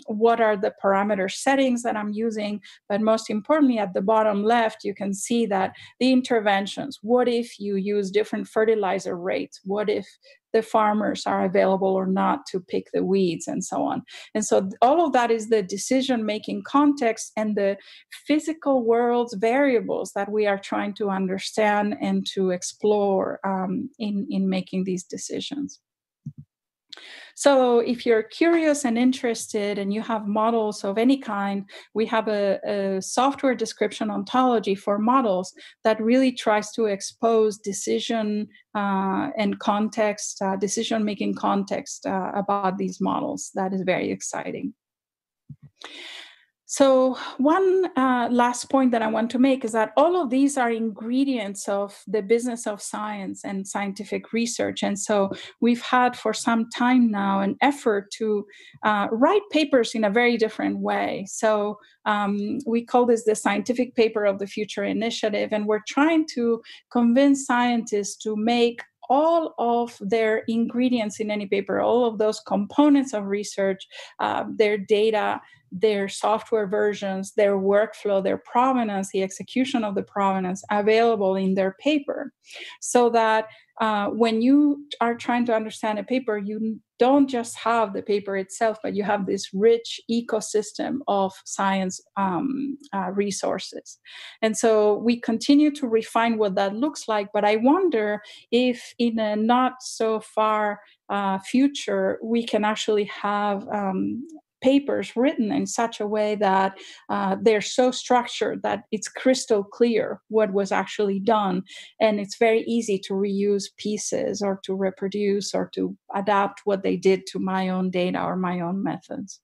what are the parameter settings that I'm using, but most importantly, at the bottom left, you can see that the interventions, what if you use different fertilizer rates, what if the farmers are available or not to pick the weeds, and so on. And so all of that is the decision-making context and the physical world's variables that we are trying to understand and to explore in making these decisions. So if you're curious and interested and you have models of any kind, we have a software description ontology for models that really tries to expose decision and context, decision-making context about these models. That is very exciting. So one last point that I want to make is that all of these are ingredients of the business of science and scientific research. And so we've had for some time now an effort to write papers in a very different way. So we call this the Scientific Paper of the Future Initiative, and we're trying to convince scientists to make all of their ingredients in any paper, all of those components of research, their data, their software versions, their workflow, their provenance, the execution of the provenance available in their paper, so that when you are trying to understand a paper, you don't just have the paper itself, but you have this rich ecosystem of science resources. And so we continue to refine what that looks like, but I wonder if in a not so far future, we can actually have papers written in such a way that they're so structured that it's crystal clear what was actually done, and it's very easy to reuse pieces or to reproduce or to adapt what they did to my own data or my own methods.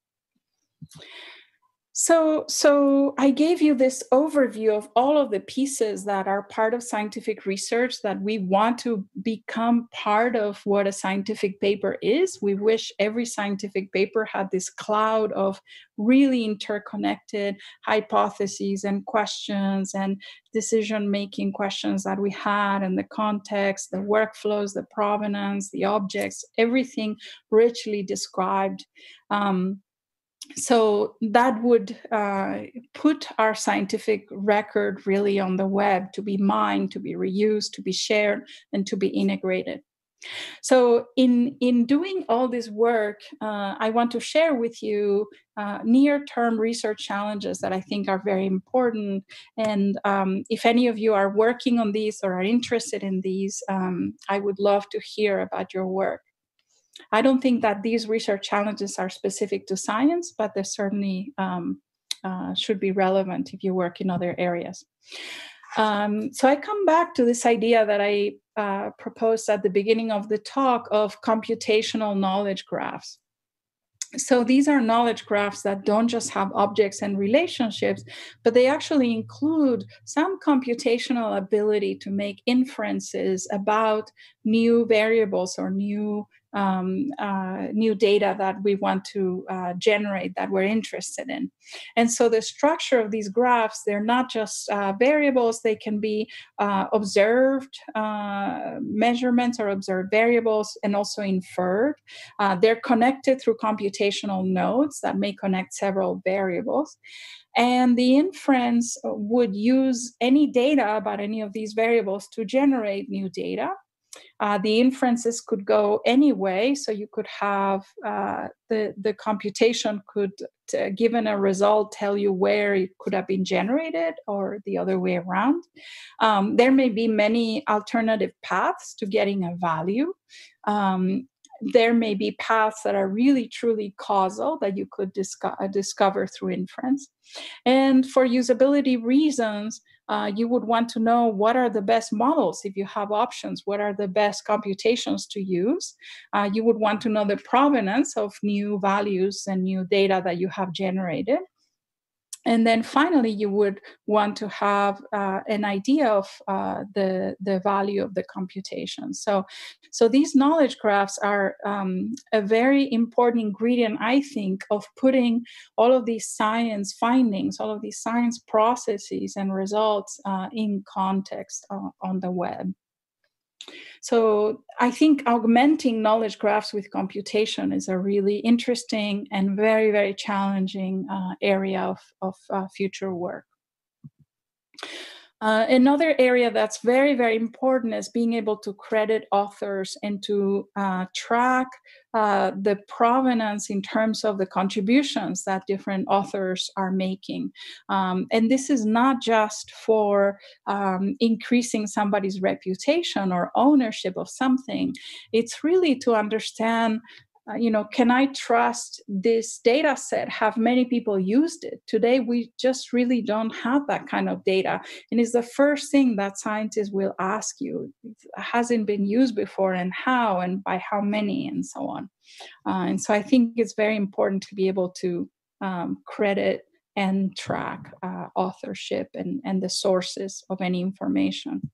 So I gave you this overview of all of the pieces that are part of scientific research that we want to become part of what a scientific paper is. We wish every scientific paper had this cloud of really interconnected hypotheses and questions and decision-making questions that we had, and the context, the workflows, the provenance, the objects, everything richly described. So that would put our scientific record really on the web to be mined, to be reused, to be shared, and to be integrated. So in doing all this work, I want to share with you near-term research challenges that I think are very important. And if any of you are working on these or are interested in these, I would love to hear about your work. I don't think that these research challenges are specific to science, but they certainly should be relevant if you work in other areas. So I come back to this idea that I proposed at the beginning of the talk of computational knowledge graphs. So these are knowledge graphs that don't just have objects and relationships, but they actually include some computational ability to make inferences about new variables or new data that we want to generate, that we're interested in. And so the structure of these graphs, they're not just variables, they can be observed measurements or observed variables, and also inferred. They're connected through computational nodes that may connect several variables. And the inference would use any data about any of these variables to generate new data. The inferences could go any way, so you could have the computation could, given a result, tell you where it could have been generated, or the other way around. There may be many alternative paths to getting a value. There may be paths that are really truly causal that you could discover through inference. And for usability reasons, you would want to know what are the best models if you have options, what are the best computations to use. You would want to know the provenance of new values and new data that you have generated. And then finally, you would want to have an idea of the value of the computation. So these knowledge graphs are a very important ingredient, I think, of putting all of these science findings, all of these science processes and results in context on the web. So I think augmenting knowledge graphs with computation is a really interesting and very, very challenging area of future work. Another area that's very, very important is being able to credit authors and to track the provenance in terms of the contributions that different authors are making. And this is not just for increasing somebody's reputation or ownership of something. It's really to understand, can I trust this data set? Have many people used it? Today, we just really don't have that kind of data. And it's the first thing that scientists will ask you. It hasn't been used before, and how, and by how many, and so on. And so I think it's very important to be able to credit and track authorship and the sources of any information.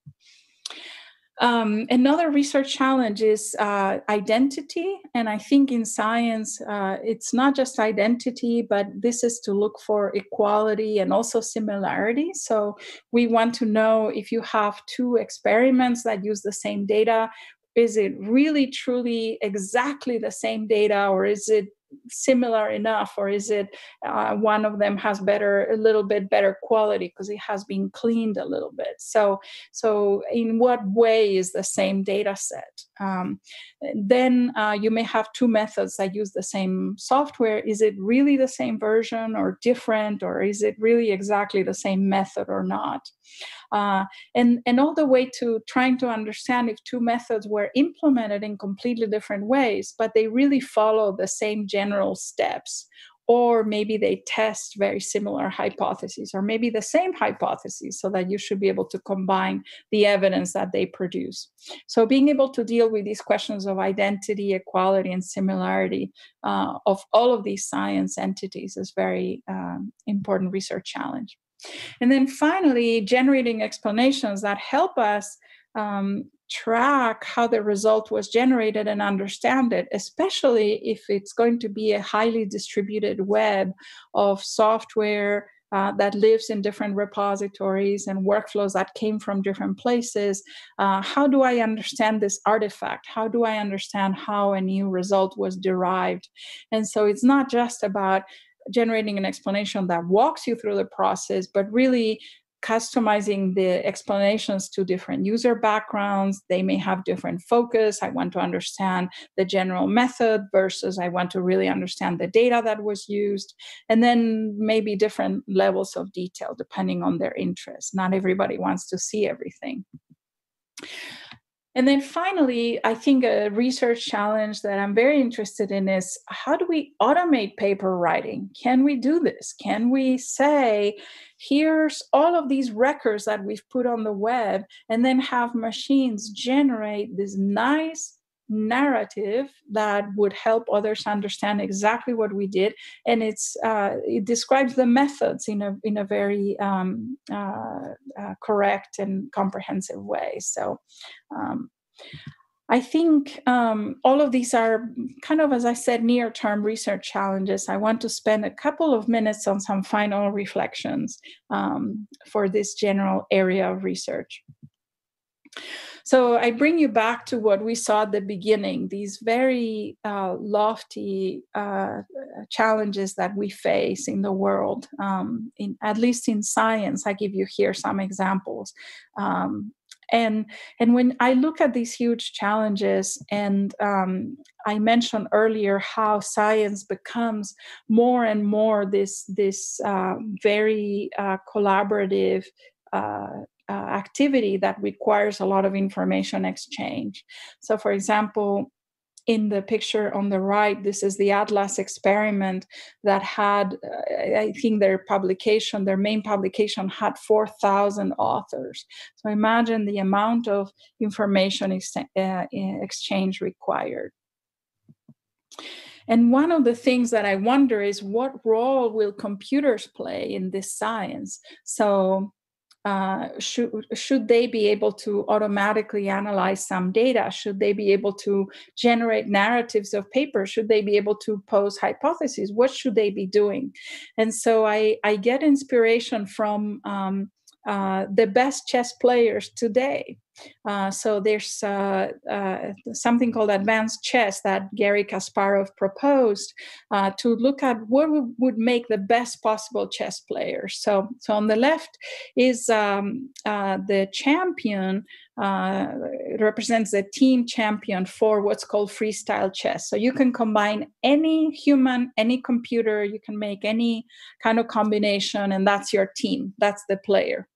Another research challenge is identity. And I think in science, it's not just identity, but this is to look for equality and also similarity. So we want to know if you have two experiments that use the same data, is it really truly exactly the same data, or is it similar enough, or is it one of them has a little bit better quality because it has been cleaned a little bit? So in what way is the same data set? Then you may have two methods that use the same software. Is it really the same version or different, or is it really exactly the same method or not? And all the way to trying to understand if two methods were implemented in completely different ways, but they really follow the same general steps, or maybe they test very similar hypotheses, or maybe the same hypotheses, so that you should be able to combine the evidence that they produce. So being able to deal with these questions of identity, equality, and similarity of all of these science entities is very important research challenge. And then finally, generating explanations that help us track how the result was generated and understand it, especially if it's going to be a highly distributed web of software that lives in different repositories and workflows that came from different places. How do I understand this artifact? How do I understand how a new result was derived? And so it's not just about generating an explanation that walks you through the process, but really customizing the explanations to different user backgrounds. They may have different focus. I want to understand the general method versus I want to really understand the data that was used. And then maybe different levels of detail depending on their interest. Not everybody wants to see everything. And then finally, I think a research challenge that I'm very interested in is, how do we automate paper writing? Can we do this? Can we say, here's all of these records that we've put on the web, and then have machines generate this nice narrative that would help others understand exactly what we did, and it describes the methods in a very correct and comprehensive way. So I think all of these are kind of, as I said, near-term research challenges. I want to spend a couple of minutes on some final reflections for this general area of research. So I bring you back to what we saw at the beginning, these very lofty challenges that we face in the world, at least in science. I give you here some examples. And when I look at these huge challenges, and I mentioned earlier how science becomes more and more this very collaborative activity that requires a lot of information exchange. So, for example, in the picture on the right, this is the Atlas experiment that had, I think their main publication had 4,000 authors. So imagine the amount of information exchange required. And one of the things that I wonder is, what role will computers play in this science? So should they be able to automatically analyze some data? Should they be able to generate narratives of paper? Should they be able to pose hypotheses? What should they be doing? And so I get inspiration from the best chess players today. So there's something called advanced chess that Garry Kasparov proposed to look at what would make the best possible chess players. So on the left is the champion, represents the team champion for what's called freestyle chess. So you can combine any human, any computer, you can make any kind of combination, and that's your team, that's the player.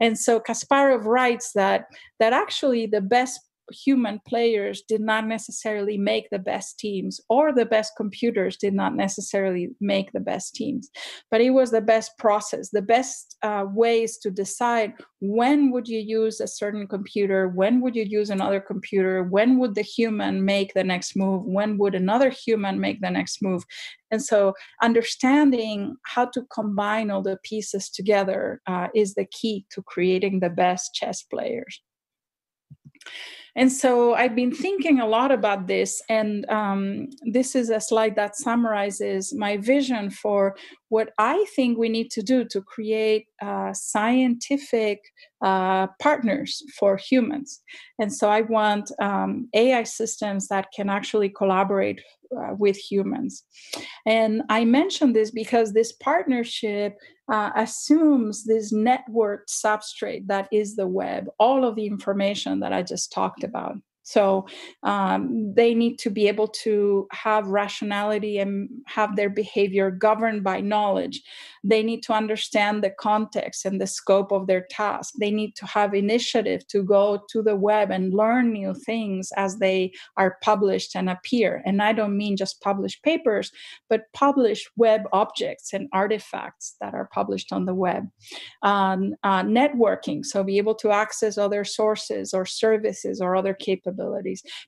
And so Kasparov writes that actually the best human players did not necessarily make the best teams, or the best computers did not necessarily make the best teams, but it was the best process, the best ways to decide when would you use a certain computer, when would you use another computer, when would the human make the next move, when would another human make the next move. And so understanding how to combine all the pieces together is the key to creating the best chess players. And so I've been thinking a lot about this, and this is a slide that summarizes my vision for what I think we need to do to create scientific partners for humans. And so I want AI systems that can actually collaborate with humans. And I mention this because this partnership assumes this networked substrate that is the web, all of the information that I just talked about. So they need to be able to have rationality and have their behavior governed by knowledge. They need to understand the context and the scope of their task. They need to have initiative to go to the web and learn new things as they are published and appear. And I don't mean just publish papers, but publish web objects and artifacts that are published on the web. Networking, so be able to access other sources or services or other capabilities,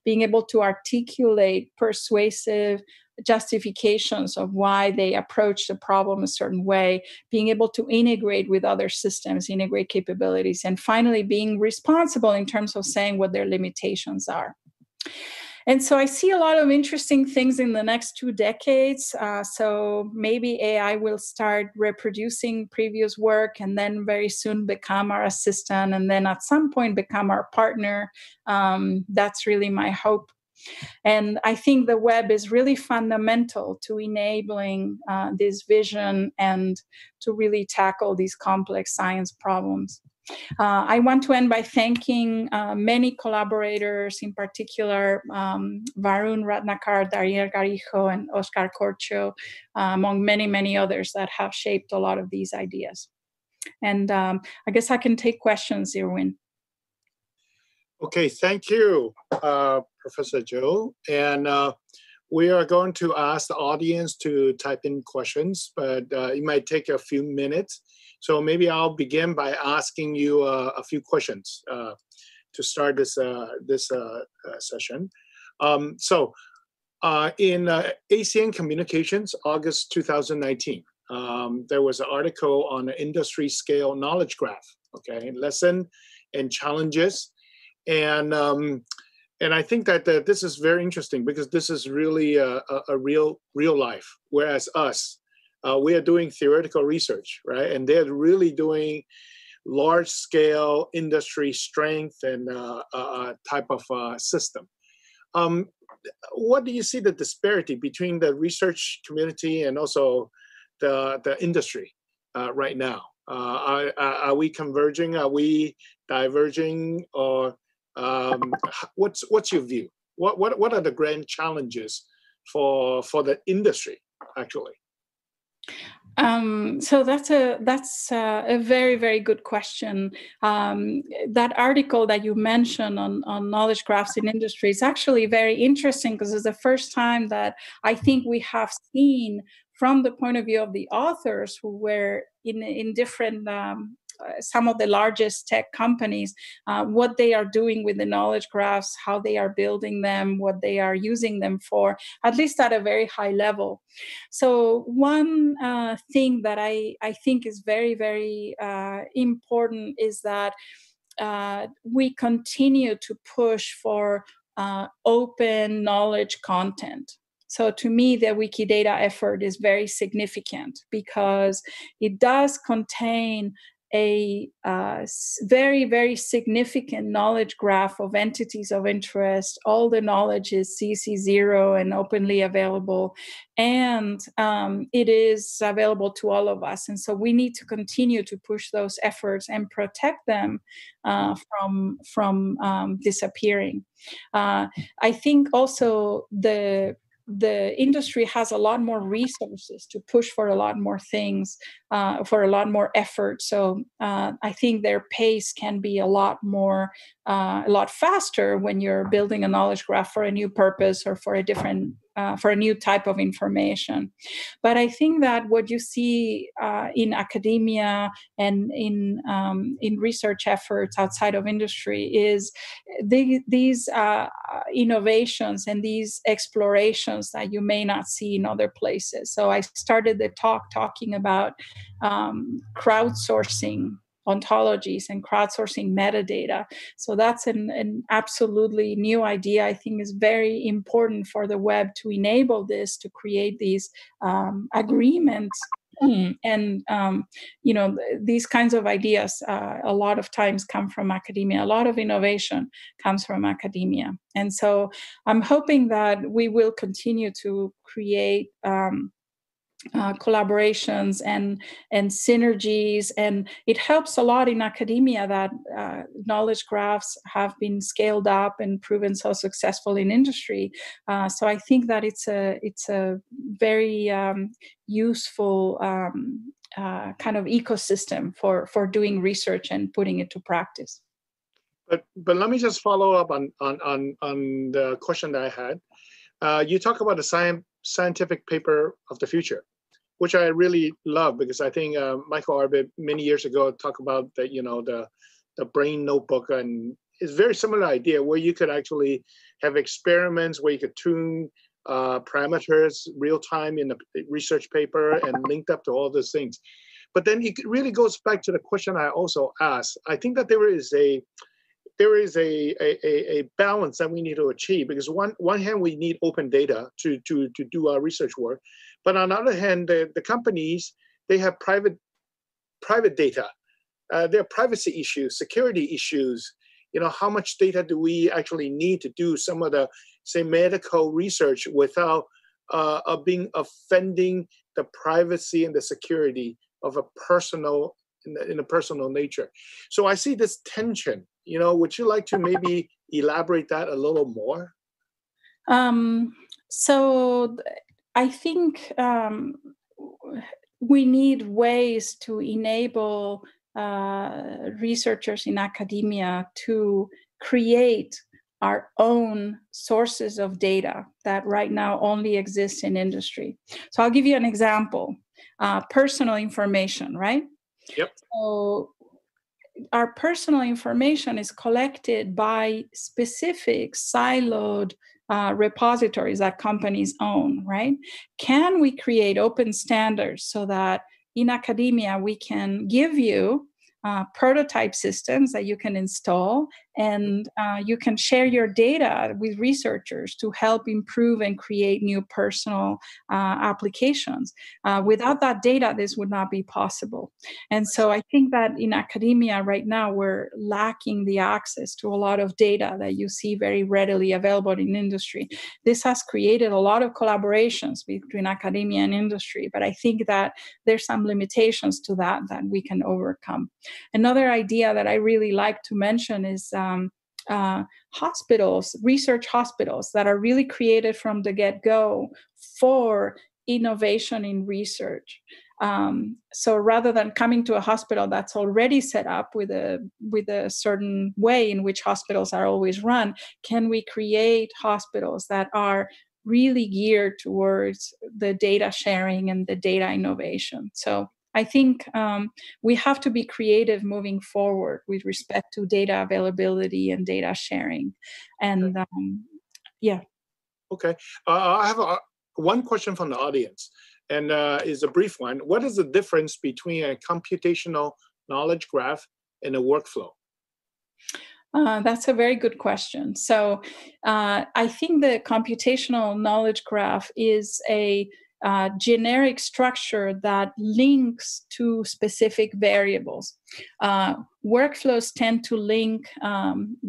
being able to articulate persuasive justifications of why they approach the problem a certain way, being able to integrate with other systems, integrate capabilities, and finally being responsible in terms of saying what their limitations are. And so I see a lot of interesting things in the next 2 decades. So maybe AI will start reproducing previous work and then very soon become our assistant, and then at some point become our partner. That's really my hope. And I think the web is really fundamental to enabling this vision and to really tackle these complex science problems. I want to end by thanking many collaborators, in particular Varun Ratnakar, Dariel Garijo, and Oscar Corcho, among many, many others that have shaped a lot of these ideas. And I guess I can take questions, Irwin. Okay, thank you, Professor Joe. And we are going to ask the audience to type in questions, but it might take a few minutes. So maybe I'll begin by asking you a few questions to start this session. In ACN Communications, August 2019, there was an article on the industry scale knowledge graph, okay, lesson and challenges. And I think that this is very interesting because this is really a real life, whereas us, we are doing theoretical research, right? And they're really doing large scale industry strength and type of system. What do you see the disparity between the research community and also the industry right now? Are we converging? Are we diverging? Or what's your view? What are the grand challenges for the industry actually? So that's a very, very good question. That article that you mentioned on knowledge graphs in industry is actually very interesting because it's the first time that I think we have seen from the point of view of the authors who were in different some of the largest tech companies, what they are doing with the knowledge graphs, how they are building them, what they are using them for, at least at a very high level. So one thing that I think is very, very important is that we continue to push for open knowledge content. So to me, the Wikidata effort is very significant because it does contain a very, very significant knowledge graph of entities of interest. All the knowledge is CC0 and openly available, and it is available to all of us. And so we need to continue to push those efforts and protect them from disappearing. I think also the the industry has a lot more resources to push for a lot more things, for a lot more effort. So I think their pace can be a lot faster when you're building a knowledge graph for a new purpose or for a new type of information. But I think that what you see in academia and in research efforts outside of industry is these innovations and these explorations that you may not see in other places. So I started the talk talking about crowdsourcing ontologies and crowdsourcing metadata. So that's an absolutely new idea. I think is very important for the web to enable this, to create these agreements. And these kinds of ideas a lot of times come from academia. A lot of innovation comes from academia. And so I'm hoping that we will continue to create collaborations and synergies, and it helps a lot in academia that knowledge graphs have been scaled up and proven so successful in industry. So I think that it's a very useful kind of ecosystem for doing research and putting it to practice. But let me just follow up on the question that I had. You talk about the scientific paper of the future, which I really love, because I think Michael Arbit many years ago talked about the brain notebook, and it's a very similar idea where you could actually have experiments where you could tune parameters real time in the research paper and linked up to all those things. But then it really goes back to the question I also asked. I think that there is a balance that we need to achieve, because one hand we need open data to do our research work, but on the other hand, the companies, they have private data. There are privacy issues, security issues. How much data do we actually need to do some of the, say, medical research without being offending the privacy and the security of a personal, in a personal nature. So I see this tension. Would you like to maybe elaborate that a little more? So I think we need ways to enable researchers in academia to create our own sources of data that right now only exist in industry. So I'll give you an example. Personal information, right? Yep. So our personal information is collected by specific siloed repositories that companies own, right? Can we create open standards so that in academia we can give you prototype systems that you can install, and you can share your data with researchers to help improve and create new personal applications. Without that data, this would not be possible. And so I think that in academia right now, we're lacking the access to a lot of data that you see very readily available in industry. This has created a lot of collaborations between academia and industry, but I think that there's some limitations to that we can overcome. Another idea that I really like to mention is hospitals, research hospitals that are really created from the get-go for innovation in research. So rather than coming to a hospital that's already set up with a certain way in which hospitals are always run, can we create hospitals that are really geared towards the data sharing and the data innovation? So I think we have to be creative moving forward with respect to data availability and data sharing. And yeah. Okay. I have one question from the audience, and is a brief one. What is the difference between a computational knowledge graph and a workflow? That's a very good question. So I think the computational knowledge graph is a generic structure that links to specific variables. workflows tend to link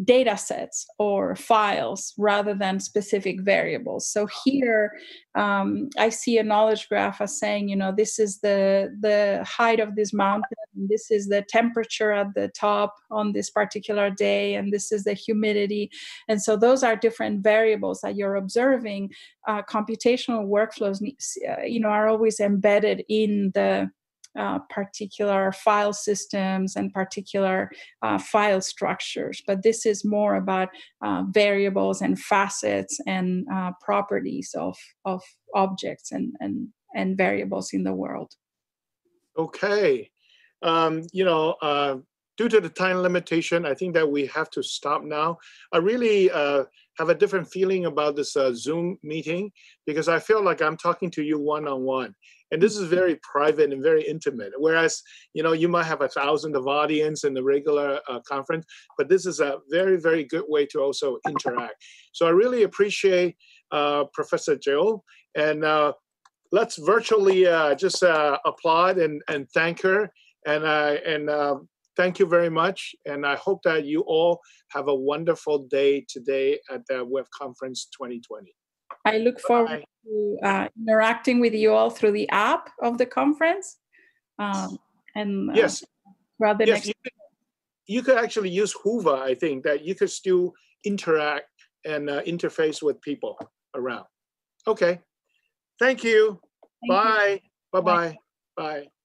data sets or files rather than specific variables. So here I see a knowledge graph as saying, you know, this is the height of this mountain, and this is the temperature at the top on this particular day, and this is the humidity. And so those are different variables that you're observing. Computational workflows, you know, are always embedded in the particular file systems and particular file structures. But this is more about variables and facets and properties of objects and variables in the world. Okay. You know, due to the time limitation, I think that we have to stop now. I really have a different feeling about this Zoom meeting, because I feel like I'm talking to you one-on-one. And this is very private and very intimate. Whereas, you know, you might have 1,000 of audience in the regular conference, but this is a very, very good way to also interact. So I really appreciate Professor Jill, and let's virtually just applaud and thank her. And thank you very much. And I hope that you all have a wonderful day today at the Web Conference 2020. I look forward to interacting with you all through the app of the conference. Yes, yes, you could actually use Hoover, I think, that you could still interact and interface with people around. Okay, thank you. Bye. Bye-bye. Bye.